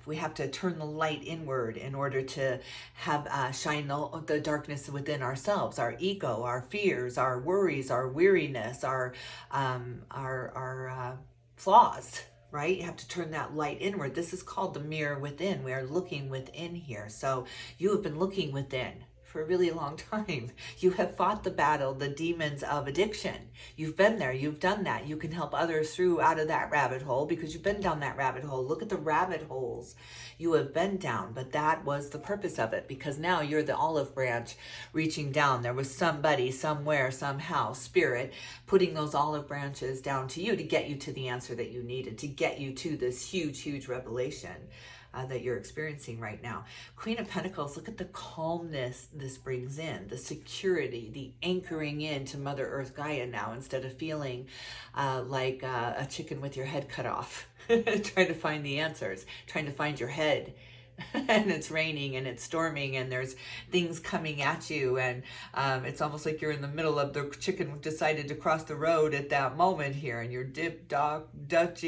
We have to turn the light inward in order to have shine the darkness within ourselves, our ego, our fears, our worries, our weariness, our flaws. Right? You have to turn that light inward. This is called the mirror within. We are looking within here. So you have been looking within for a really long time. You have fought the battle, the demons of addiction. You've been there. You've done that. You can help others through out of that rabbit hole because you've been down that rabbit hole. Look at the rabbit holes you have been down, but that was the purpose of it, because now you're the olive branch reaching down. There was somebody, somewhere, somehow, spirit, putting those olive branches down to you to get you to the answer that you needed, to get you to this huge, huge revelation that you're experiencing right now. Queen of Pentacles, look at the calmness this brings in, the security, the anchoring in to Mother Earth Gaia now, instead of feeling like a chicken with your head cut off, trying to find the answers, trying to find your head. And it's raining and it's storming and there's things coming at you, and it's almost like you're in the middle of the chicken decided to cross the road at that moment here, and you're dip, dodge,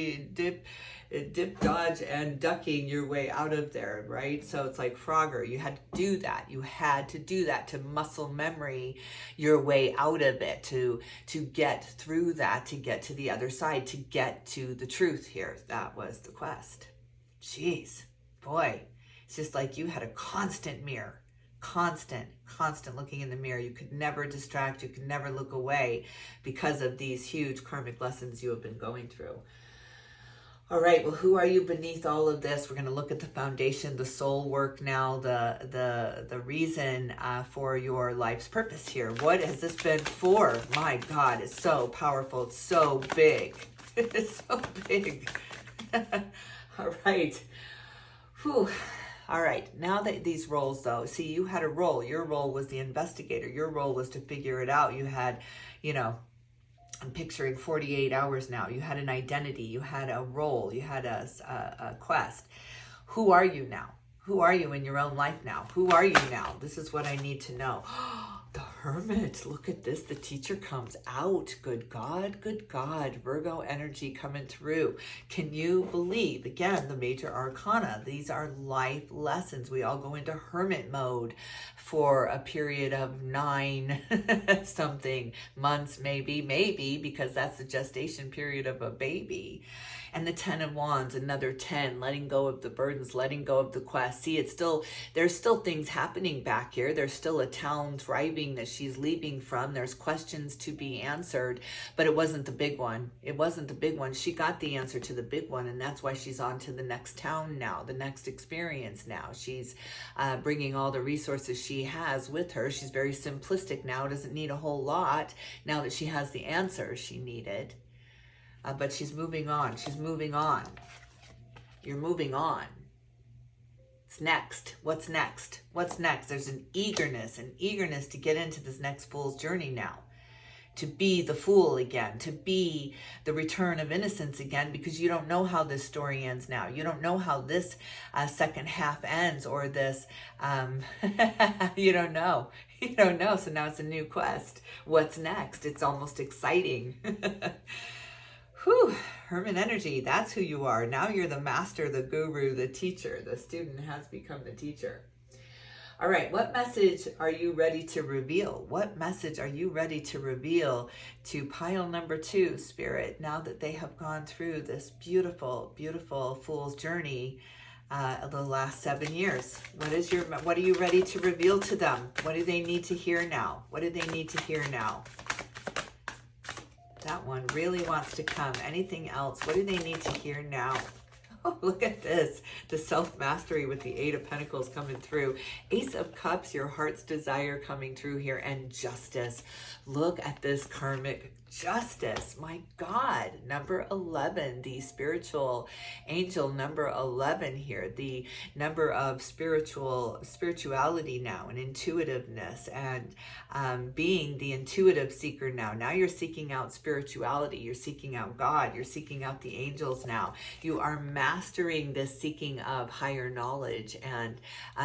and ducking your way out of there, right? So it's like Frogger. You had to do that. You had to do that to muscle memory your way out of it, to get through that, to get to the other side, to get to the truth here. That was the quest. Jeez, boy. It's just like you had a constant mirror, constant looking in the mirror. You could never distract. You could never look away because of these huge karmic lessons you have been going through. All right, well, who are you beneath all of this? We're going to look at the foundation, the soul work now, the reason for your life's purpose here. What has this been for? My God, it's so powerful. It's so big. It's so big. All right. Whew. All right, now that these roles though, see, you had a role. Your role was the investigator. Your role was to figure it out. You had, I'm picturing 48 hours now. You had an identity. You had a role. You had a quest. Who are you now? Who are you in your own life now? Who are you now? This is what I need to know. The Hermit, look at this. The teacher comes out. Good God, Virgo energy coming through. Can you believe? Again, the major arcana. These are life lessons. We all go into hermit mode for a period of 9 something months, maybe, because that's the gestation period of a baby. And the 10 of Wands, another 10, letting go of the burdens, letting go of the quest. See, there's still things happening back here. There's still a town thriving that she's leaving from. There's questions to be answered, but it wasn't the big one. It wasn't the big one. She got the answer to the big one, and that's why she's on to the next town now, the next experience now. She's bringing all the resources she has with her. She's very simplistic now, doesn't need a whole lot now that she has the answers she needed. But she's moving on. She's moving on. You're moving on. It's next. What's next? What's next? There's an eagerness to get into this next fool's journey now. To be the fool again. To be the return of innocence again, because you don't know how this story ends now. You don't know how this second half ends, or this, you don't know. You don't know. So now it's a new quest. What's next? It's almost exciting. Whew, Hermit energy, that's who you are. Now you're the master, the guru, the teacher. The student has become the teacher. All right, what message are you ready to reveal? What message are you ready to reveal to pile number 2, Spirit, now that they have gone through this beautiful, beautiful Fool's journey the last 7 years? What are you ready to reveal to them? What do they need to hear now? What do they need to hear now? That one really wants to come. Anything else? What do they need to hear now? Oh, look at this. The self-mastery with the 8 of Pentacles coming through. Ace of Cups, your heart's desire coming through here. And justice. Look at this karmic justice. My God. Number 11, the spiritual angel number 11 here. The number of spirituality now and intuitiveness and being the intuitive seeker now. Now you're seeking out spirituality. You're seeking out God. You're seeking out the angels now. You are mastering this seeking of higher knowledge, and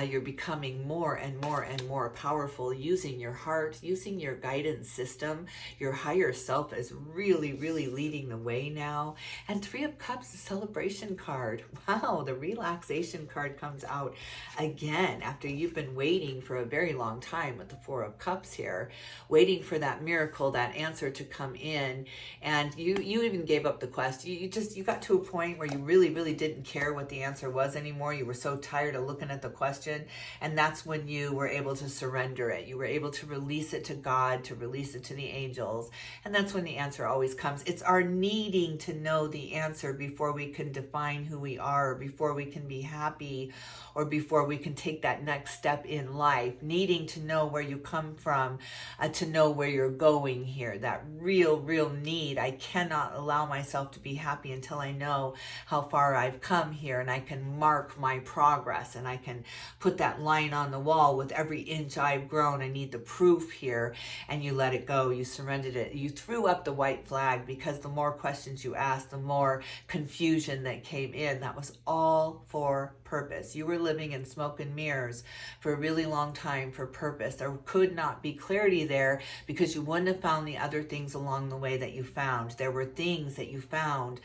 you're becoming more and more and more powerful using your heart, using your guidance system. Your higher self is really, really leading the way now. And 3 of Cups, the celebration card. Wow, the relaxation card comes out again after you've been waiting for a very long time with the 4 of Cups here, waiting for that miracle, that answer to come in. And you even gave up the quest. You got to a point where you really, really didn't care what the answer was anymore. You were so tired of looking at the question. And that's when you were able to surrender it. You were able to release it to God, to release it to the angels. And that's when the answer always comes. It's our needing to know the answer before we can define who we are, before we can be happy, or before we can take that next step in life. Needing to know where you come from, to know where you're going here. That real, real need. I cannot allow myself to be happy until I know how far I've come here, and I can mark my progress, and I can put that line on the wall with every inch I've grown. I need the proof here. And you let it go. You surrendered it. You threw up the white flag, because the more questions you asked, the more confusion that came in. That was all for purpose. You were living in smoke and mirrors for a really long time for purpose. There could not be clarity there, because you wouldn't have found the other things along the way that you found. There were things that you found,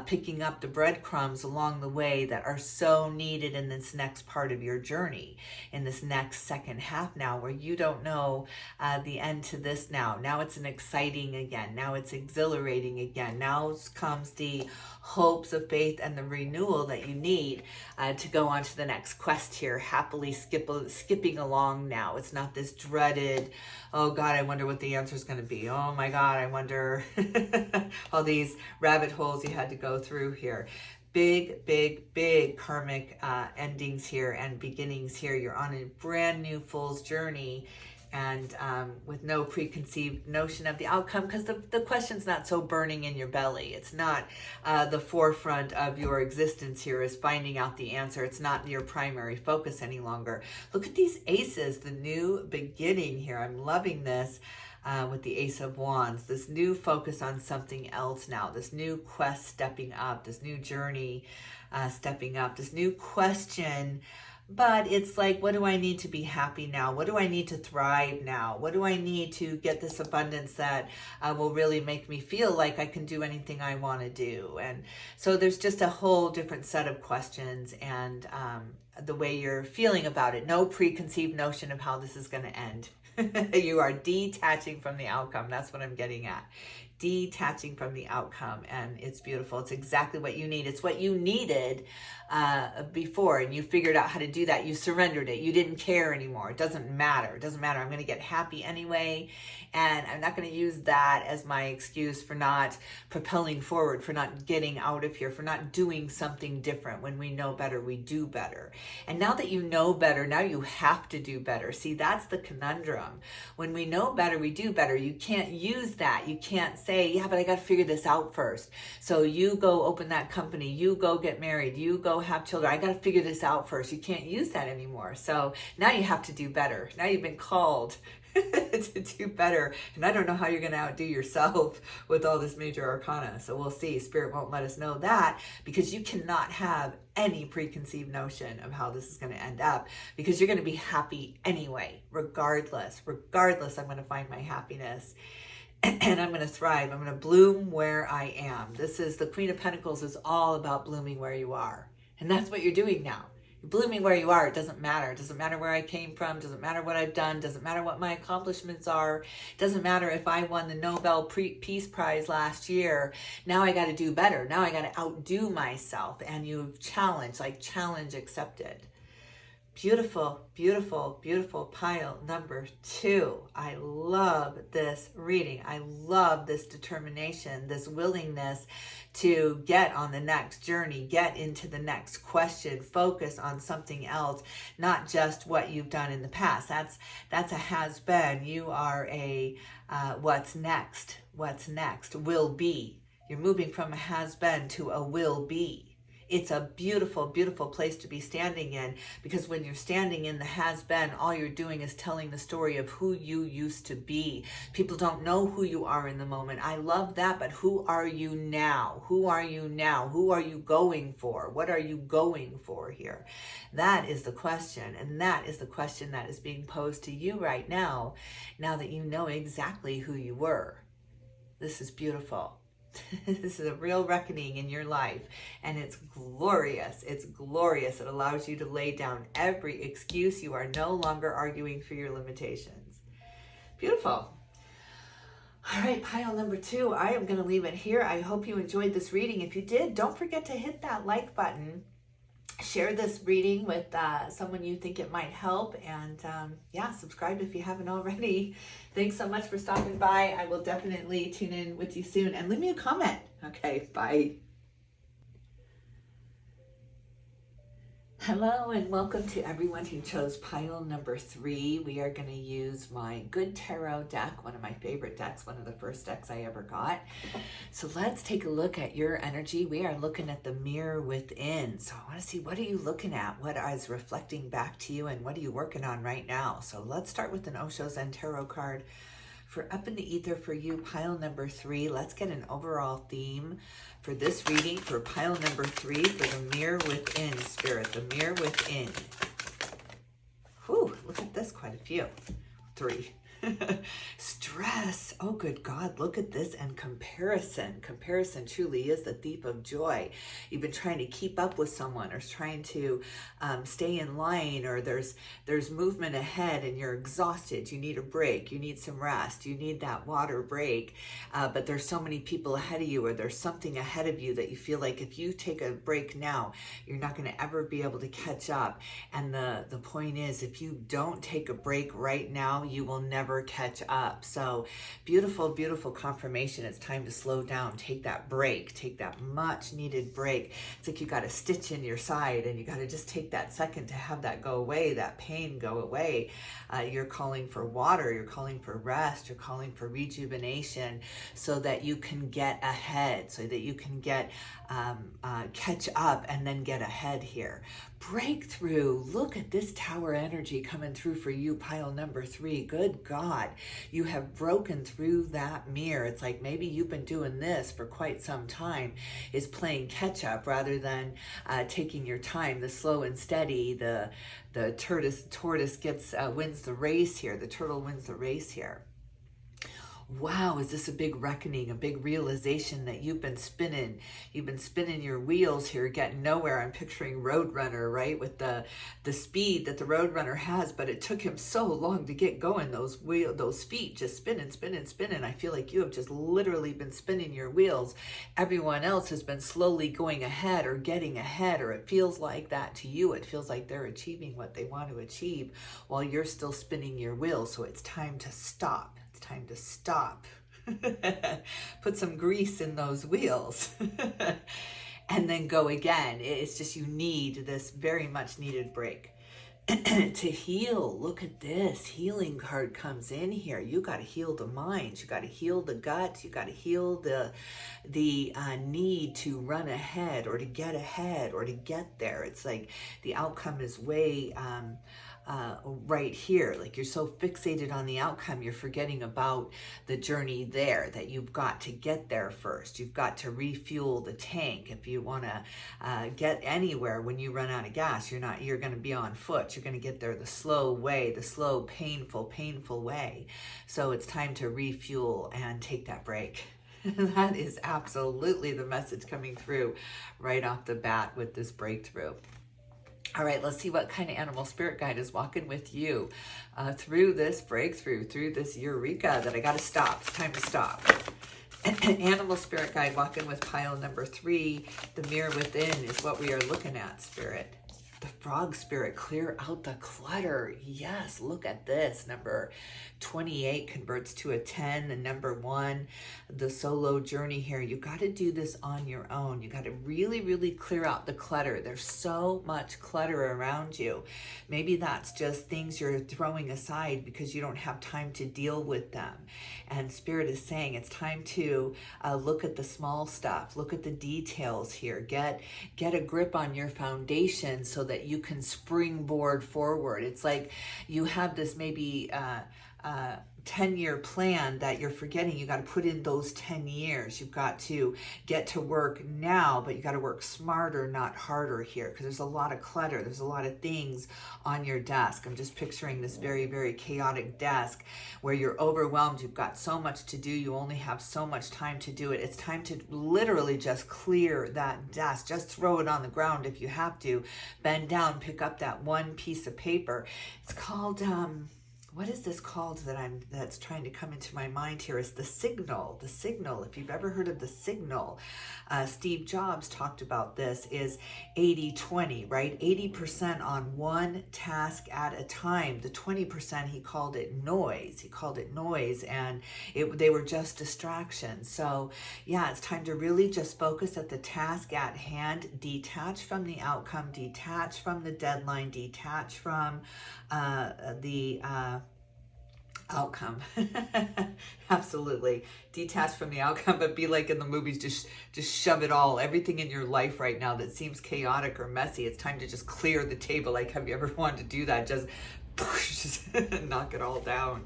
picking up the breadcrumbs along the way, that are so needed in this next part of your journey, in this next second half now, where you don't know the end to this now. Now it's an exciting again. Now it's exhilarating again. Now comes the hopes of faith and the renewal that you need to go on to the next quest here, happily skipping along now. It's not this dreaded, oh God, I wonder what the answer is going to be. Oh my God, I wonder all these rabbit holes you had to go through here. Big, big, big karmic endings here and beginnings here. You're on a brand new Fool's journey, and with no preconceived notion of the outcome, because the question's not so burning in your belly. It's not the forefront of your existence here is finding out the answer. It's not your primary focus any longer. Look at these aces, the new beginning here. I'm loving this with the Ace of Wands, this new focus on something else now, this new quest stepping up, this new journey stepping up, this new question. But it's like, what do I need to be happy now? What do I need to thrive now? What do I need to get this abundance that will really make me feel like I can do anything I want to do? And so there's just a whole different set of questions, and the way you're feeling about it. No preconceived notion of how this is going to end. You are detaching from the outcome. That's what I'm getting at. Detaching from the outcome, and it's beautiful. It's exactly what you need. It's what you needed before, and you figured out how to do that. You surrendered it. You didn't care anymore. It doesn't matter. It doesn't matter. I'm going to get happy anyway, and I'm not going to use that as my excuse for not propelling forward, for not getting out of here, for not doing something different. When we know better, we do better. And now that you know better, now you have to do better. See, that's the conundrum. When we know better, we do better. You can't use that. You can't say, yeah, but I got to figure this out first. So you go open that company, you go get married, you go have children. I got to figure this out first. You can't use that anymore. So now you have to do better. Now you've been called to do better. And I don't know how you're going to outdo yourself with all this major arcana. So we'll see. Spirit won't let us know that, because you cannot have any preconceived notion of how this is going to end up, because you're going to be happy anyway, regardless, I'm going to find my happiness. And I'm going to thrive. I'm going to bloom where I am. This is the Queen of Pentacles is all about blooming where you are. And that's what you're doing now. blooming where you are. It doesn't matter. It doesn't matter where I came from. It doesn't matter what I've done. It doesn't matter what my accomplishments are. It doesn't matter if I won the Nobel Peace Prize last year. Now I got to do better. Now I got to outdo myself. And you've challenged, like challenge accepted. Beautiful, beautiful, beautiful pile number 2. I love this reading. I love this determination, this willingness to get on the next journey, get into the next question, focus on something else, not just what you've done in the past. That's a has been. You are a what's next, will be. You're moving from a has been to a will be. It's a beautiful, beautiful place to be standing in, because when you're standing in the has-been, all you're doing is telling the story of who you used to be. People don't know who you are in the moment. I love that, but who are you now? Who are you now? Who are you going for? What are you going for here? That is the question, and that is the question that is being posed to you right now, now that you know exactly who you were. This is beautiful. This is a real reckoning in your life, and it's glorious. It's glorious. It allows you to lay down every excuse. You are no longer arguing for your limitations. Beautiful. All right, pile number 2. I am going to leave it here. I hope you enjoyed this reading. If you did, don't forget to hit that like button. Share this reading with someone you think it might help, and yeah, subscribe if you haven't already. Thanks so much for stopping by. I will definitely tune in with you soon, and leave me a comment. Okay, bye. Hello and welcome to everyone who chose pile number 3. We are going to use my Good Tarot deck, one of my favorite decks, one of the first decks I ever got. So let's take a look at your energy. We are looking at the mirror within. So I want to see, what are you looking at? What is reflecting back to you, and what are you working on right now? So let's start with an Osho ZEN-TAROT card for Up in the Ether for you, pile number 3. Let's get an overall theme for this reading for pile number 3 for the mirror within, Spirit, the mirror within. Whew, look at this, quite a few. 3. Stress. Oh, good God, look at this. And comparison. Comparison truly is the thief of joy. You've been trying to keep up with someone, or trying to stay in line, or there's movement ahead and you're exhausted. You need a break. You need some rest. You need that water break. But there's so many people ahead of you, or there's something ahead of you that you feel like if you take a break now, you're not going to ever be able to catch up. And the point is, if you don't take a break right now, you will never catch up. So beautiful, beautiful confirmation. It's time to slow down. Take that break. Take that much needed break. It's like you got a stitch in your side, and you got to just take that second to have that go away, that pain go away. You're calling for water. You're calling for rest. You're calling for rejuvenation, so that you can get ahead, so that you can get catch up and then get ahead here. Breakthrough. Look at this tower energy coming through for you, pile number 3. Good God, you have broken through that mirror. It's like maybe you've been doing this for quite some time, is playing catch up rather than taking your time. The slow and steady, the tortoise gets wins the race here. The turtle wins the race here. Wow, is this a big reckoning, a big realization that you've been spinning your wheels here, getting nowhere? I'm picturing Roadrunner, right? With the speed that the Roadrunner has, but it took him so long to get going. Those feet just spinning. I feel like you have just literally been spinning your wheels. Everyone else has been slowly going ahead or getting ahead, or it feels like that to you. It feels like they're achieving what they want to achieve while you're still spinning your wheels. So it's time to stop. Time to stop. Put some grease in those wheels and then go again. It's just, you need this very much needed break to heal. Look at this healing card comes in here. You got to heal the mind. You got to heal the gut. You got to heal the need to run ahead, or to get ahead, or to get there. It's like the outcome is way right here. Like you're so fixated on the outcome, you're forgetting about the journey there, that you've got to get there first. You've got to refuel the tank. If you want to get anywhere, when you run out of gas, you're going to be on foot. You're going to get there the slow way, the slow, painful way. So it's time to refuel and take that break. That is absolutely the message coming through right off the bat with this breakthrough. All right, let's see what kind of animal spirit guide is walking with you through this breakthrough, through this eureka that I got to stop. It's time to stop. Animal spirit guide walking with pile number 3. The mirror within is what we are looking at, spirit. The frog spirit, clear out the clutter. Yes, look at this. Number 28 converts to a 10. And number 1, the solo journey here. You got to do this on your own. You got to really, really clear out the clutter. There's so much clutter around you. Maybe that's just things you're throwing aside because you don't have time to deal with them. And Spirit is saying it's time to look at the small stuff. Look at the details here. Get a grip on your foundation so that you can springboard forward. It's like you have this maybe 10-year plan that you're forgetting. You got to put in those 10 years. You've got to get to work now, but you got to work smarter, not harder here, because there's a lot of clutter. There's a lot of things on your desk. I'm just picturing this very, very chaotic desk where you're overwhelmed. You've got so much to do. You only have so much time to do it. It's time to literally just clear that desk. Just throw it on the ground if you have to. Bend down, pick up that one piece of paper. It's called, what is this called that's trying to come into my mind here? Is the signal. The signal. If you've ever heard of the signal, Steve Jobs talked about this, is 80-20, right? 80% on one task at a time. The 20%, he called it noise. He called it noise, and they were just distractions. So yeah, it's time to really just focus at the task at hand, detach from the outcome, detach from the deadline, detach from the outcome. Absolutely. Detach from the outcome, but be like in the movies, just shove it all, everything in your life right now that seems chaotic or messy. It's time to just clear the table. Like, have you ever wanted to do that? Just knock it all down.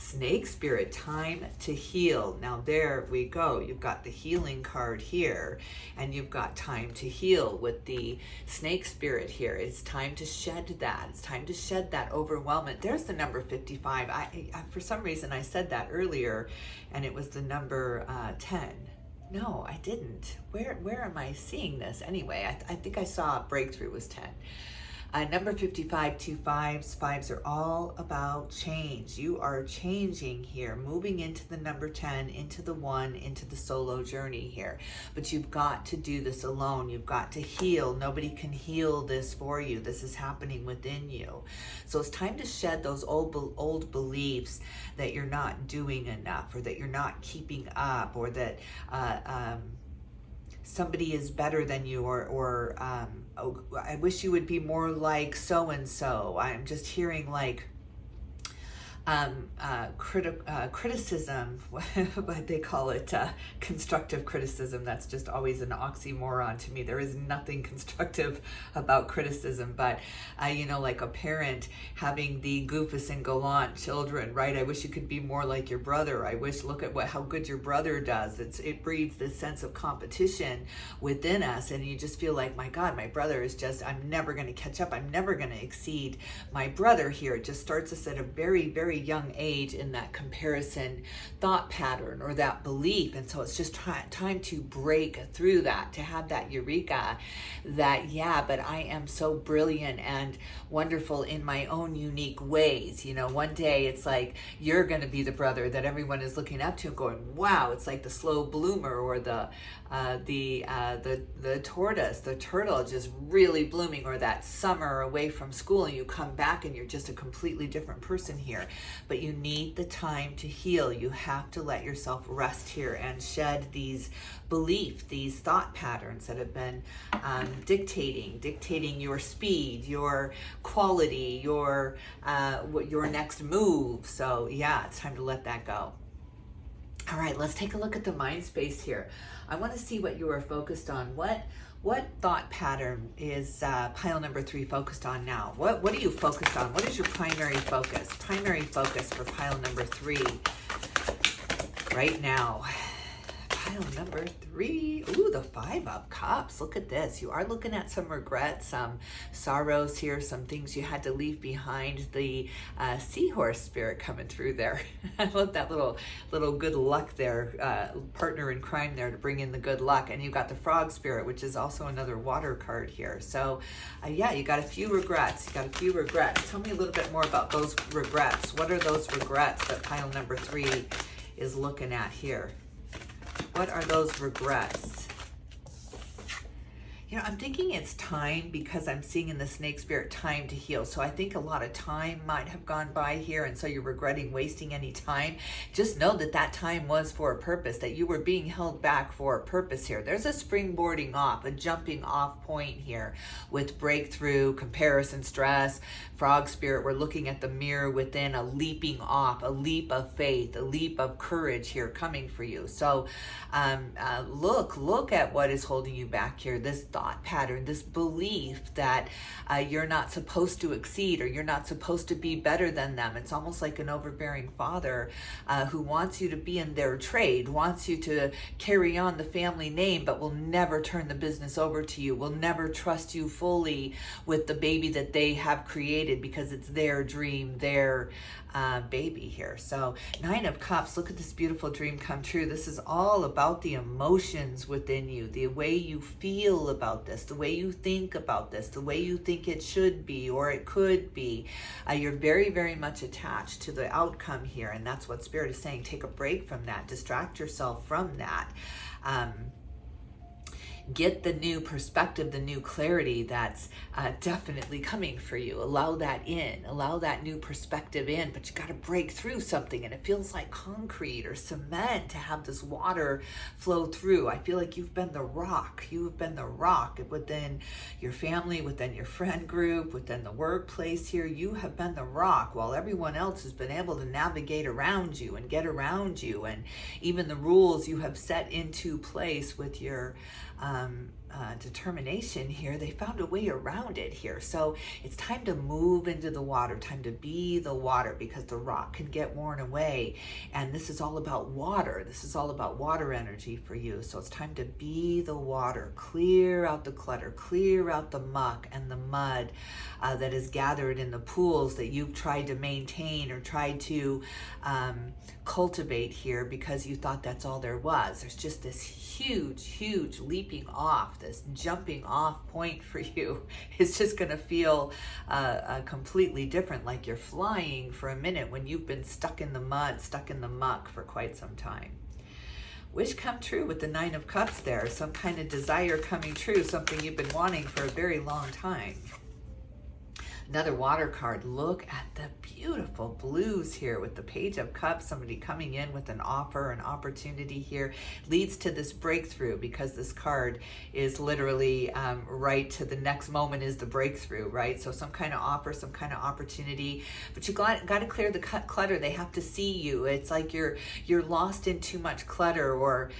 Snake spirit, time to heal. Now there we go. You've got the healing card here, and you've got time to heal with the snake spirit here. It's time to shed that. It's time to shed that overwhelmment. There's the number 55. I for some reason I said that earlier, and it was the number 10. No, I didn't. Where am I seeing this? Anyway, I think I saw breakthrough was 10. Number 55, 2 5s. 5s are all about change. You are changing here, moving into the number 10, into the 1, into the solo journey here. But you've got to do this alone. You've got to heal. Nobody can heal this for you. This is happening within you. So it's time to shed those old beliefs that you're not doing enough, or that you're not keeping up, or that somebody is better than you, or oh, I wish you would be more like so-and-so. I'm just hearing like criticism, what they call it, constructive criticism. That's just always an oxymoron to me. There is nothing constructive about criticism, but you know, like a parent having the goofus and gallant children, right? I wish you could be more like your brother. I wish, look at how good your brother does. It breeds this sense of competition within us, and you just feel like, my God, my brother is just, I'm never going to catch up. I'm never going to exceed my brother here. It just starts us at a very, very young age in that comparison thought pattern or that belief. And so it's just time to break through that, to have that eureka that, yeah, but I am so brilliant and wonderful in my own unique ways. You know, one day it's like you're going to be the brother that everyone is looking up to and going, wow. It's like the slow bloomer, or the tortoise, the turtle just really blooming, or that summer away from school and you come back and you're just a completely different person here. But you need the time to heal. You have to let yourself rest here and shed these beliefs, these thought patterns that have been dictating your speed, your quality, your next move. So yeah, it's time to let that go. All right, let's take a look at the mind space here. I want to see what you are focused on. What thought pattern is pile number 3 focused on now? What are you focused on? What is your primary focus? Primary focus for pile number 3 right now. pile number 3. Ooh, the 5 of Cups. Look at this. You are looking at some regrets, some sorrows here, some things you had to leave behind. The seahorse spirit coming through there. I love that little good luck there, partner in crime there to bring in the good luck. And you got the frog spirit, which is also another water card here. So yeah, you got a few regrets. You got a few regrets. Tell me a little bit more about those regrets. What are those regrets that pile number 3 is looking at here? What are those regrets? You know, I'm thinking it's time, because I'm seeing in the snake spirit time to heal. So I think a lot of time might have gone by here, and so you're regretting wasting any time. Just know that that time was for a purpose, that you were being held back for a purpose here. There's a springboarding off, a jumping off point here with breakthrough, comparison, stress, frog spirit. We're looking at the mirror within, a leaping off, a leap of faith, a leap of courage here coming for you. So look at what is holding you back here. This thought pattern, this belief that you're not supposed to exceed, or you're not supposed to be better than them. It's almost like an overbearing father who wants you to be in their trade, wants you to carry on the family name, but will never turn the business over to you, will never trust you fully with the baby that they have created, because it's their dream, their baby here. So 9 of Cups, look at this beautiful dream come true. This is all about the emotions within you, the way you feel about this, the way you think about this, the way you think it should be or it could be. You're very, very much attached to the outcome here, and that's what Spirit is saying. Take a break from that, distract yourself from that. Get the new perspective, the new clarity that's definitely coming for you. Allow that in, allow that new perspective in, but you got to break through something, and it feels like concrete or cement to have this water flow through. I feel like you've been the rock. You have been the rock within your family, within your friend group, within the workplace here. You have been the rock, while everyone else has been able to navigate around you and get around you, and even the rules you have set into place with your determination here, they found a way around it here. So it's time to move into the water, time to be the water, because the rock can get worn away. And this is all about water. This is all about water energy for you. So it's time to be the water. Clear out the clutter, clear out the muck and the mud that is gathered in the pools that you've tried to maintain or tried to cultivate here, because you thought that's all there was. There's just this huge leaping off, this jumping off point for you. It's just going to feel completely different, like you're flying for a minute when you've been stuck in the mud, stuck in the muck for quite some time. Wish come true with the 9 of Cups there. Some kind of desire coming true, something you've been wanting for a very long time. Another water card. Look at the beautiful blues here with the Page of Cups. Somebody coming in with an offer, an opportunity here, leads to this breakthrough, because this card is literally right to the next moment is the breakthrough, right? So some kind of offer, some kind of opportunity, but you got to clear the clutter. They have to see you. It's like you're lost in too much clutter, or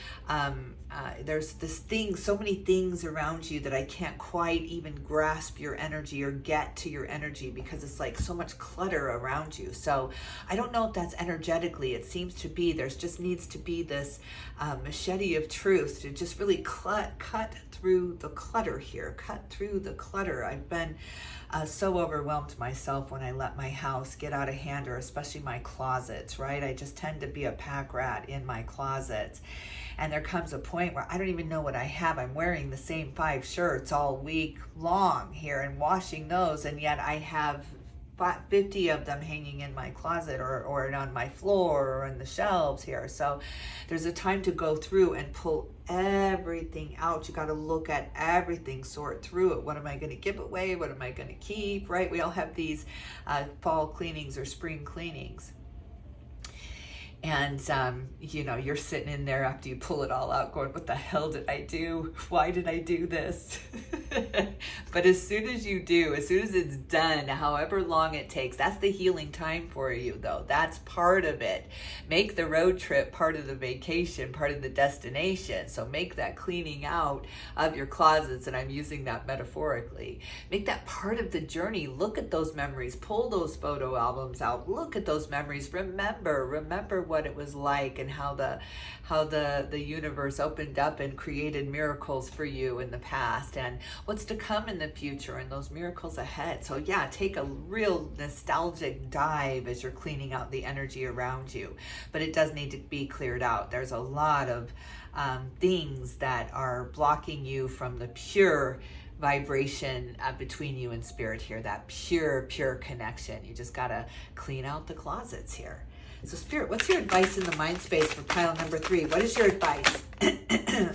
there's this thing, so many things around you that I can't quite even grasp your energy or get to your energy, because it's like so much clutter around you. So I don't know if that's energetically. It seems to be there's just needs to be this machete of truth to just really cut through the clutter here, cut through the clutter. I've been so overwhelmed myself when I let my house get out of hand, or especially my closets, right? I just tend to be a pack rat in my closets. And there comes a point where I don't even know what I have. I'm wearing the same 5 shirts all week long here and washing those, and yet I have 50 of them hanging in my closet or on my floor or on the shelves here. So there's a time to go through and pull everything out. You got to look at everything, sort through it. What am I going to give away? What am I going to keep, right? We all have these fall cleanings or spring cleanings. And, you know, you're sitting in there after you pull it all out going, what the hell did I do? Why did I do this? But as soon as you do, as soon as it's done, however long it takes, that's the healing time for you, though. That's part of it. Make the road trip part of the vacation, part of the destination. So make that cleaning out of your closets, and I'm using that metaphorically. Make that part of the journey. Look at those memories. Pull those photo albums out. Look at those memories. Remember what it was like and how the universe opened up and created miracles for you in the past and what's to come in the future and those miracles ahead. So yeah, take a real nostalgic dive as you're cleaning out the energy around you. But it does need to be cleared out. There's a lot of things that are blocking you from the pure vibration between you and spirit here, that pure connection. You just got to clean out the closets here. So spirit, what's your advice in the mind space for pile number 3? What is your advice?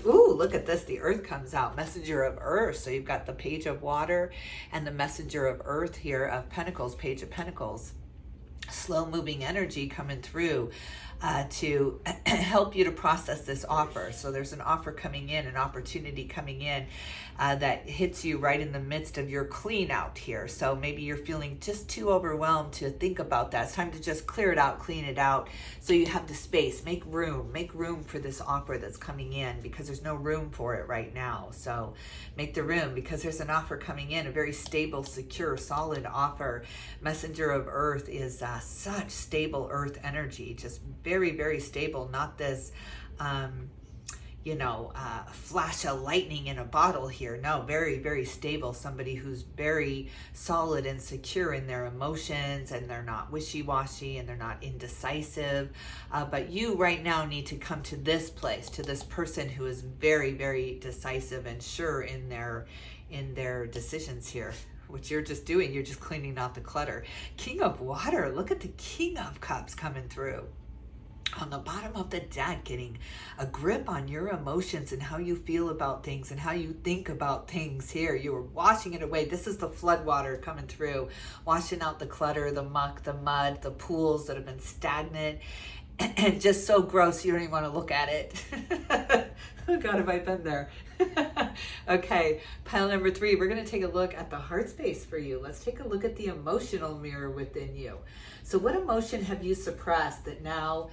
Ooh, look at this. The earth comes out. Messenger of earth. So you've got the page of water and the messenger of earth here of pentacles, page of pentacles. Slow moving energy coming through to help you to process this offer. So there's an offer coming in, an opportunity coming in that hits you right in the midst of your clean out here. So maybe you're feeling just too overwhelmed to think about that. It's time to just clear it out, clean it out, so you have the space. Make room for this offer that's coming in, because there's no room for it right now. So make the room, because there's an offer coming in, a very stable, secure, solid offer. Messenger of earth is such stable earth energy, just very stable, not this flash of lightning in a bottle here. No, very stable. Somebody who's very solid and secure in their emotions, and they're not wishy-washy, and they're not indecisive. But you right now need to come to this place, to this person who is very decisive and sure in their decisions here. What you're just doing, you're just cleaning out the clutter. King of water, look at the King of Cups coming through. On the bottom of the deck, getting a grip on your emotions and how you feel about things and how you think about things here. You are washing it away. This is the flood water coming through, washing out the clutter, the muck, the mud, the pools that have been stagnant and just so gross you don't even want to look at it. Oh God, have I been there? Okay, pile number 3, we're going to take a look at the heart space for you. Let's take a look at the emotional mirror within you. So what emotion have you suppressed that now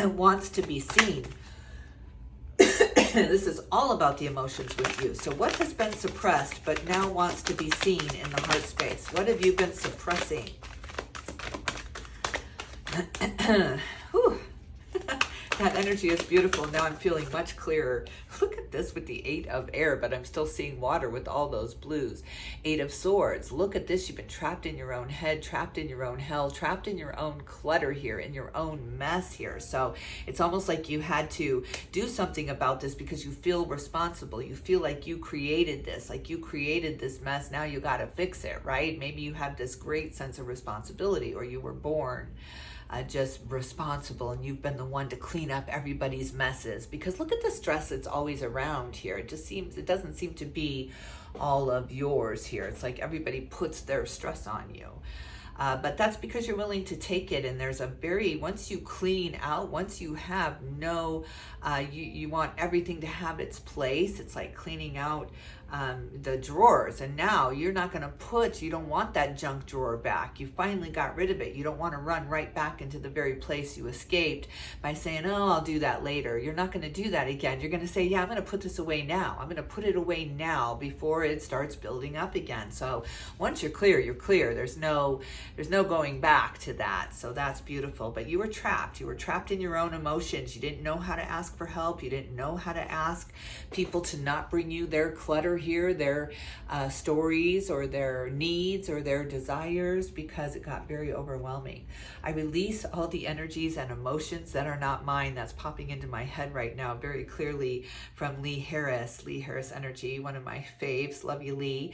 wants to be seen? This is all about the emotions with you. So what has been suppressed but now wants to be seen in the heart space? What have you been suppressing? Whew. That energy is beautiful. Now I'm feeling much clearer. Look at this with the 8 of air, but I'm still seeing water with all those blues. 8 of swords. Look at this. You've been trapped in your own head, trapped in your own hell, trapped in your own clutter here, in your own mess here. So it's almost like you had to do something about this because you feel responsible. You feel like you created this, mess. Now you got to fix it, right? Maybe you have this great sense of responsibility, or you were born just responsible, and you've been the one to clean up everybody's messes, because look at the stress that's always around here. It doesn't seem to be all of yours here. It's like everybody puts their stress on you. But that's because you're willing to take it. And there's once you clean out, once you have you want everything to have its place. It's like cleaning out the drawers. And now you're not going to you don't want that junk drawer back. You finally got rid of it. You don't want to run right back into the very place you escaped by saying, oh, I'll do that later. You're not going to do that again. You're going to say, yeah, I'm going to put this away now. I'm going to put it away now before it starts building up again. So once you're clear, you're clear. There's no going back to that. So that's beautiful. But you were trapped. You were trapped in your own emotions. You didn't know how to ask for help. You didn't know how to ask people to not bring you their clutter here, their stories or their needs or their desires, because it got very overwhelming. I release all the energies and emotions that are not mine. That's popping into my head right now very clearly from Lee Harris energy, one of my faves. Love you, Lee.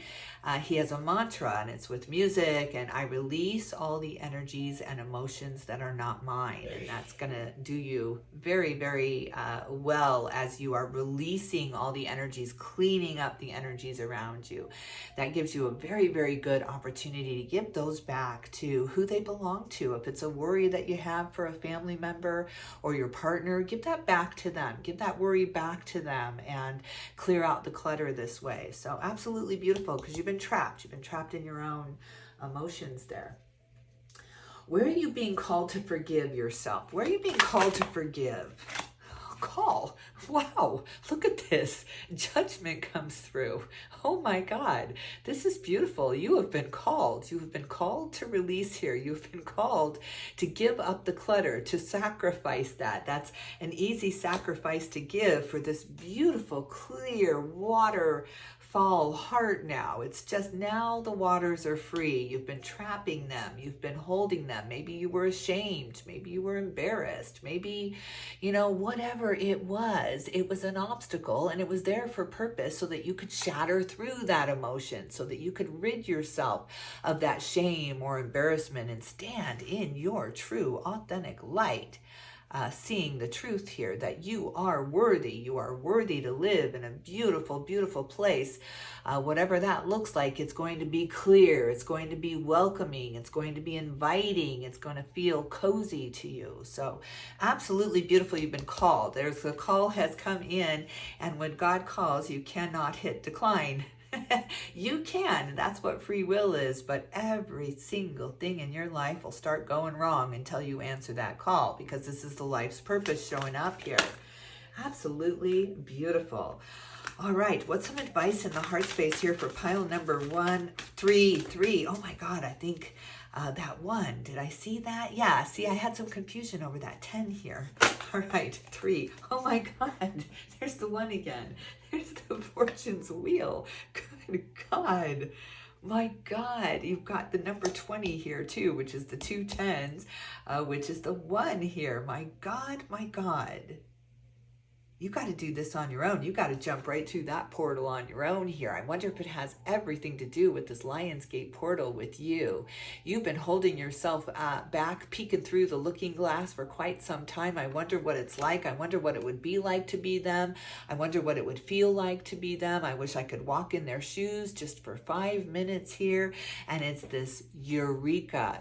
He has a mantra, and it's with music, and I release all the energies and emotions that are not mine. And that's going to do you very well as you are releasing all the energies, cleaning up the energies around you. That gives you a very good opportunity to give those back to who they belong to. If it's a worry that you have for a family member or your partner, give that back to them. Give that worry back to them and clear out the clutter this way. So absolutely beautiful, because you've been trapped. You've been trapped in your own emotions there. Where are you being called to forgive yourself? Where are you being called to forgive? Call. Wow, look at this. Judgment comes through. Oh my God, this is beautiful. You have been called. You have been called to release here. You've been called to give up the clutter, to sacrifice that. That's an easy sacrifice to give for this beautiful, clear waterfall heart now. It's just now the waters are free. You've been trapping them. You've been holding them. Maybe you were ashamed. Maybe you were embarrassed. Maybe, whatever it was an obstacle, and it was there for purpose so that you could shatter through that emotion, so that you could rid yourself of that shame or embarrassment and stand in your true, authentic light. Seeing the truth here, that you are worthy to live in a beautiful, beautiful place. Whatever that looks like, it's going to be clear, it's going to be welcoming, it's going to be inviting, it's going to feel cozy to you. So absolutely beautiful. You've been called. The call has come in, and when God calls, you cannot hit decline. You can. That's what free will is. But every single thing in your life will start going wrong until you answer that call, because this is the life's purpose showing up here. Absolutely beautiful. All right. What's some advice in the heart space here for pile number 133? Oh my God. I think that one. Did I see that? Yeah. See, I had some confusion over that 10 here. All right. 3. Oh my God. There's the 1 again. There's the fortune's wheel. Good God. My God. You've got the number 20 here too, which is the 2 10s, which is the 1 here. My God. My God. You got to do this on your own. You got to jump right through that portal on your own here. I wonder if it has everything to do with this Lionsgate portal with you. You've been holding yourself back, peeking through the looking glass for quite some time. I wonder what it's like. I wonder what it would be like to be them. I wonder what it would feel like to be them. I wish I could walk in their shoes just for 5 minutes here. And it's this eureka.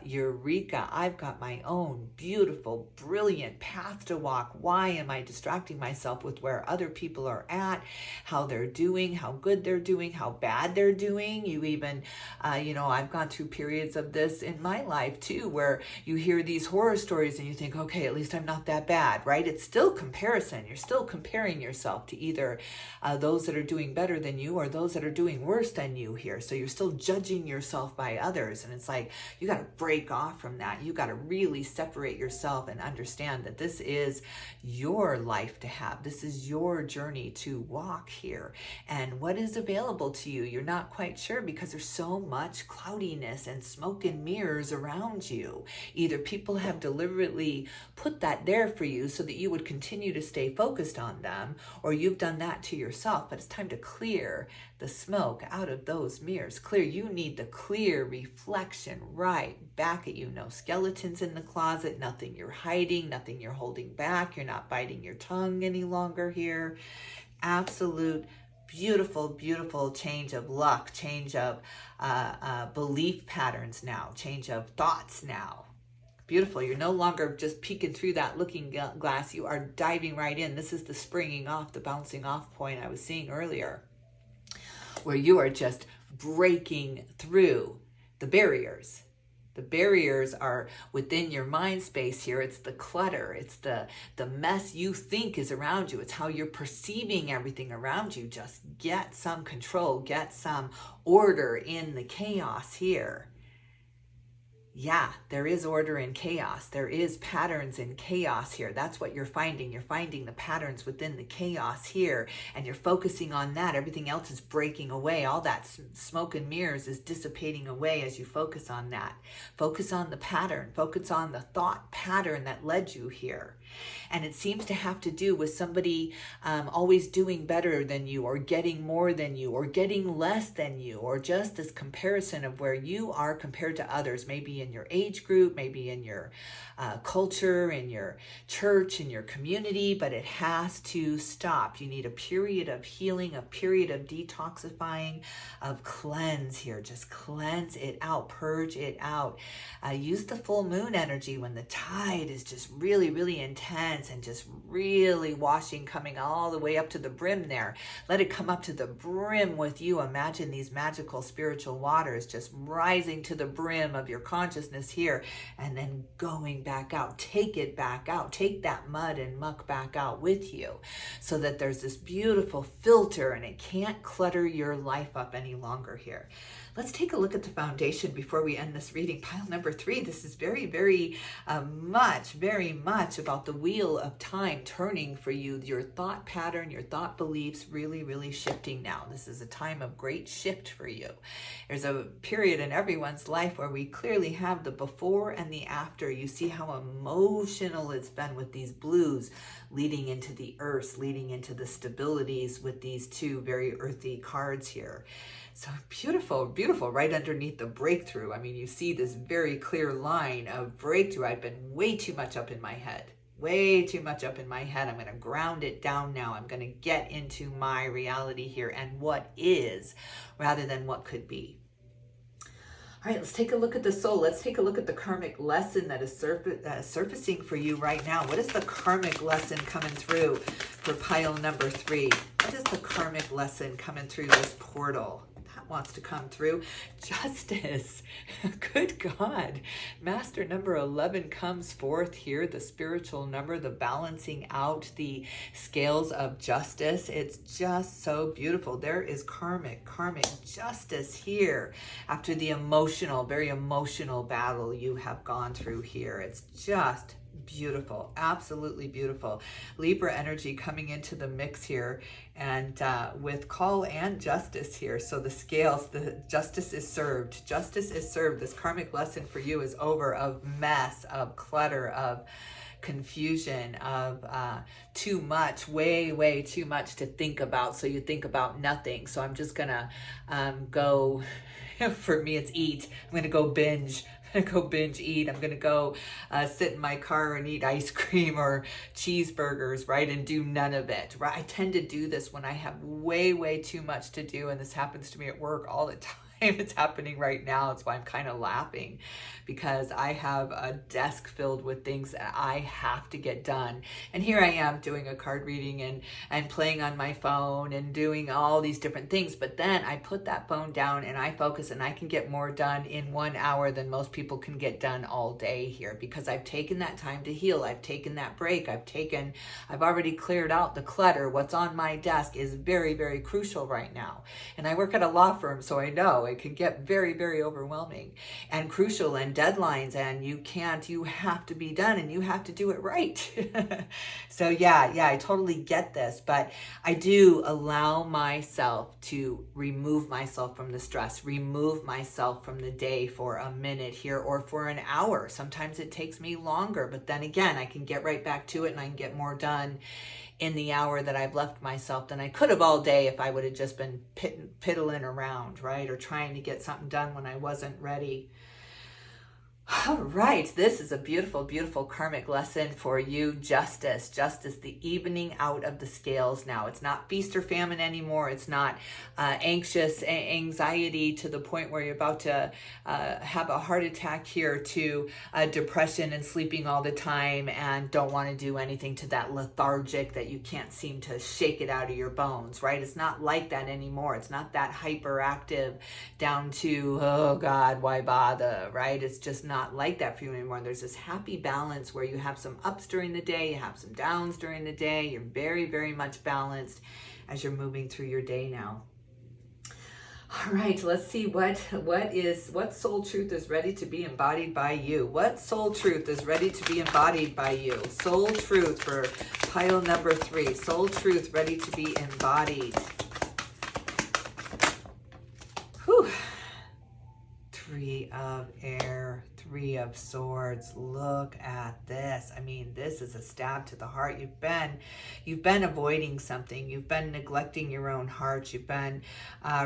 I've got my own beautiful, brilliant path to walk. Why am I distracting myself with where other people are at, how they're doing, how good they're doing, how bad they're doing? You even, I've gone through periods of this in my life too, where you hear these horror stories and you think, okay, at least I'm not that bad, right? It's still comparison. You're still comparing yourself to either those that are doing better than you or those that are doing worse than you here. So you're still judging yourself by others. And it's like, you got to break off from that. You got to really separate yourself and understand that this is your life to have. This is your journey to walk here. And what is available to you, you're not quite sure, because there's so much cloudiness and smoke and mirrors around you. Either people have deliberately put that there for you so that you would continue to stay focused on them, or you've done that to yourself. But it's time to clear the smoke out of those mirrors. You need the clear reflection right back at you. No skeletons in the closet, nothing you're hiding, nothing you're holding back. You're not biting your tongue any longer here. Absolute beautiful, beautiful change of luck, change of belief patterns now, change of thoughts now. Beautiful. You're no longer just peeking through that looking glass. You are diving right in. This is the springing off, the bouncing off point I was seeing earlier, where you are just breaking through the barriers. The barriers are within your mind space here. It's the clutter. It's the mess you think is around you. It's how you're perceiving everything around you. Just get some control, get some order in the chaos here. Yeah, there is order in chaos. There is patterns in chaos here. That's what you're finding. You're finding the patterns within the chaos here, and you're focusing on that. Everything else is breaking away. All that smoke and mirrors is dissipating away as you focus on that. Focus on the pattern. Focus on the thought pattern that led you here. And it seems to have to do with somebody always doing better than you, or getting more than you, or getting less than you, or just this comparison of where you are compared to others, maybe in your age group, maybe in your culture, in your church, in your community. But it has to stop. You need a period of healing, a period of detoxifying, of cleanse here. Just cleanse it out, purge it out. Use the full moon energy when the tide is just really, really intense and just really washing, coming all the way up to the brim there. Let it come up to the brim with you. Imagine these magical spiritual waters just rising to the brim of your consciousness consciousness here, and then going back out. Take it back out. Take that mud and muck back out with you, so that there's this beautiful filter and it can't clutter your life up any longer here. Let's take a look at the foundation before we end this reading. Pile number 3, this is very much about the wheel of time turning for you, your thought pattern, your thought beliefs really shifting now. This is a time of great shift for you. There's a period in everyone's life where we clearly have the before and the after. You see how emotional it's been with these blues leading into the earth, leading into the stabilities with these 2 very earthy cards here. So beautiful, beautiful, right underneath the breakthrough. I mean, you see this very clear line of breakthrough. I've been way too much up in my head. Way too much up in my head. I'm going to ground it down now. I'm going to get into my reality here and what is rather than what could be. All right, let's take a look at the soul. Let's take a look at the karmic lesson that is surfacing for you right now. What is the karmic lesson coming through for pile number 3? What is the karmic lesson coming through this portal? That wants to come through. Justice. Good God. Master number 11 comes forth here. The spiritual number, the balancing out the scales of justice. It's just so beautiful. There is karmic justice here after the very emotional battle you have gone through here. It's just beautiful, absolutely beautiful. Libra energy coming into the mix here, and with call and justice here. So the scales, the justice is served. Justice is served. This karmic lesson for you is over, of mess, of clutter, of confusion, of too much, way too much to think about. So you think about nothing. So I'm just gonna go, for me it's eat. I'm gonna go binge. I'm gonna go binge eat. I'm gonna go sit in my car and eat ice cream or cheeseburgers, right? And do none of it, right? I tend to do this when I have way too much to do. And this happens to me at work all the time. It's happening right now. That's why I'm kind of laughing, because I have a desk filled with things that I have to get done. And here I am doing a card reading and playing on my phone and doing all these different things. But then I put that phone down and I focus, and I can get more done in 1 hour than most people can get done all day here, because I've taken that time to heal. I've taken that break. I've already cleared out the clutter. What's on my desk is very crucial right now. And I work at a law firm, so I know it can get very overwhelming and crucial, and deadlines, and you have to be done, and you have to do it right. So yeah, I totally get this, but I do allow myself to remove myself from the stress, remove myself from the day for a minute here, or for an hour. Sometimes it takes me longer, but then again, I can get right back to it, and I can get more done in the hour that I've left myself than I could have all day if I would have just been piddling around, right? Or trying to get something done when I wasn't ready. All right, this is a beautiful karmic lesson for you. Justice, the evening out of the scales now. It's not feast or famine anymore. It's not anxious anxiety to the point where you're about to have a heart attack here, to depression and sleeping all the time and don't want to do anything, to that lethargic that you can't seem to shake it out of your bones, right? It's not like that anymore. It's not that hyperactive down to, oh God, why bother, right? It's just not like that for you anymore. There's this happy balance where you have some ups during the day, you have some downs during the day. You're very much balanced as you're moving through your day now. All right, let's see what soul truth is ready to be embodied by you. What soul truth is ready to be embodied by you? Soul truth for pile number 3. Soul truth ready to be embodied. Whew. 3 of air, 3 of swords. Look at this. I mean, this is a stab to the heart. You've been avoiding something. You've been neglecting your own heart. You've been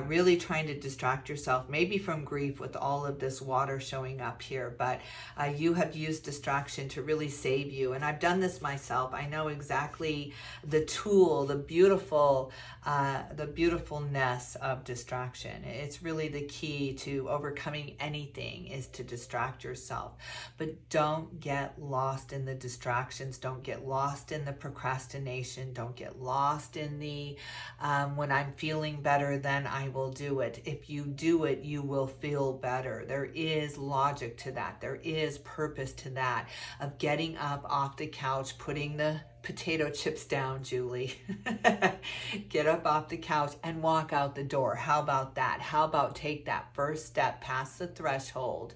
really trying to distract yourself, maybe from grief with all of this water showing up here, but you have used distraction to really save you. And I've done this myself. I know exactly the tool, the beautifulness of distraction. It's really the key to overcoming anything, is to distract yourself. But don't get lost in the distractions. Don't get lost in the procrastination. Don't get lost in the when I'm feeling better, then I will do it. If you do it, you will feel better. There is logic to that. There is purpose to that, of getting up off the couch, putting the potato chips down, Julie. Get up off the couch and walk out the door. How about that? How about take that first step past the threshold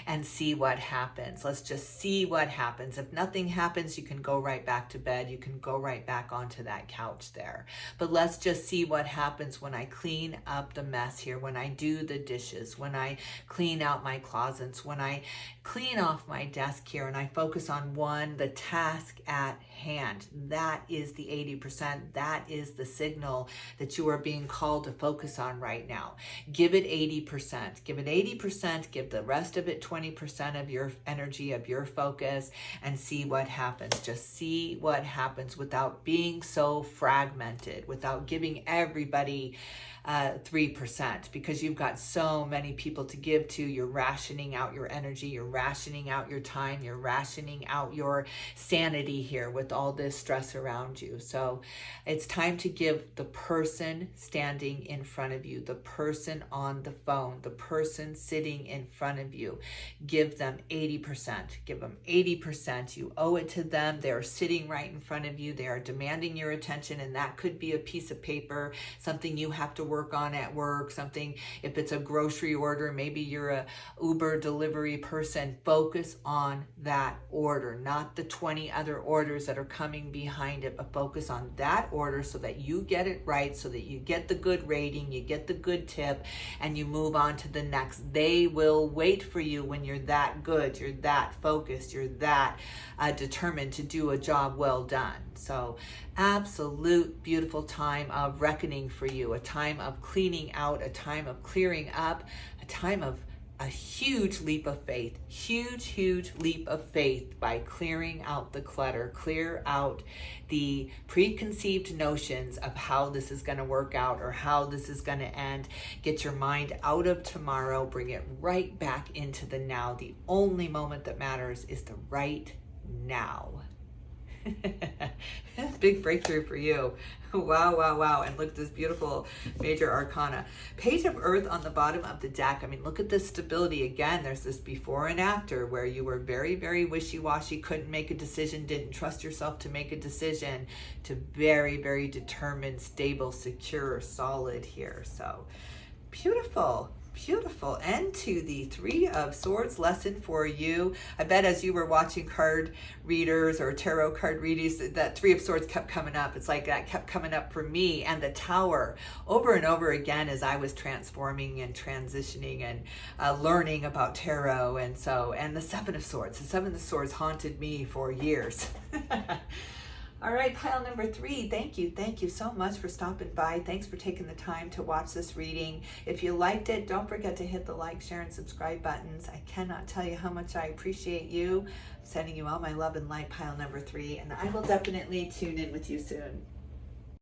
and see what happens? Let's just see what happens. If nothing happens, you can go right back to bed. You can go right back onto that couch there. But let's just see what happens when I clean up the mess here, when I do the dishes, when I clean out my closets, when I clean off my desk here and I focus on the task at hand. That is the 80%. That is the signal that you are being called to focus on right now. Give it 80%. Give it 80%. Give the rest of it 20% of your energy, of your focus, and see what happens. Just see what happens without being so fragmented, without giving everybody 3%, because you've got so many people to give to. You're rationing out your energy, you're rationing out your time, you're rationing out your sanity here with all this stress around you. So it's time to give the person standing in front of you, the person on the phone, the person sitting in front of you, give them 80%. Give them 80%. You owe it to them. They're sitting right in front of you. They are demanding your attention, and that could be a piece of paper, something you have to work on at work, something, if it's a grocery order, maybe you're a Uber delivery person. Focus on that order, not the 20 other orders that are coming behind it, but focus on that order so that you get it right, so that you get the good rating, you get the good tip, and you move on to the next. They will wait for you when you're that good, you're that focused, you're that determined to do a job well done. So absolute beautiful time of reckoning for you, a time of cleaning out, a time of clearing up, a time of a huge leap of faith, huge leap of faith by clearing out the clutter, clear out the preconceived notions of how this is going to work out or how this is going to end. Get your mind out of tomorrow, bring it right back into the now. The only moment that matters is the right now. Big breakthrough for you. Wow. And look at this beautiful major arcana. Page of Earth on the bottom of the deck. I mean, look at this stability. Again, there's this before and after where you were very wishy-washy, couldn't make a decision, didn't trust yourself to make a decision, to very determined, stable, secure, solid here. So beautiful. And to the Three of Swords lesson for you. I bet as you were watching card readers or tarot card readings, that Three of Swords kept coming up. It's like that kept coming up for me, and the Tower over and over again as I was transforming and transitioning and learning about tarot. And the Seven of Swords. The Seven of Swords haunted me for years. All right, pile number 3, thank you so much for stopping by. Thanks for taking the time to watch this reading. If you liked it, don't forget to hit the like, share, and subscribe buttons. I cannot tell you how much I appreciate you. I'm sending you all my love and light, pile number 3, and I will definitely tune in with you soon.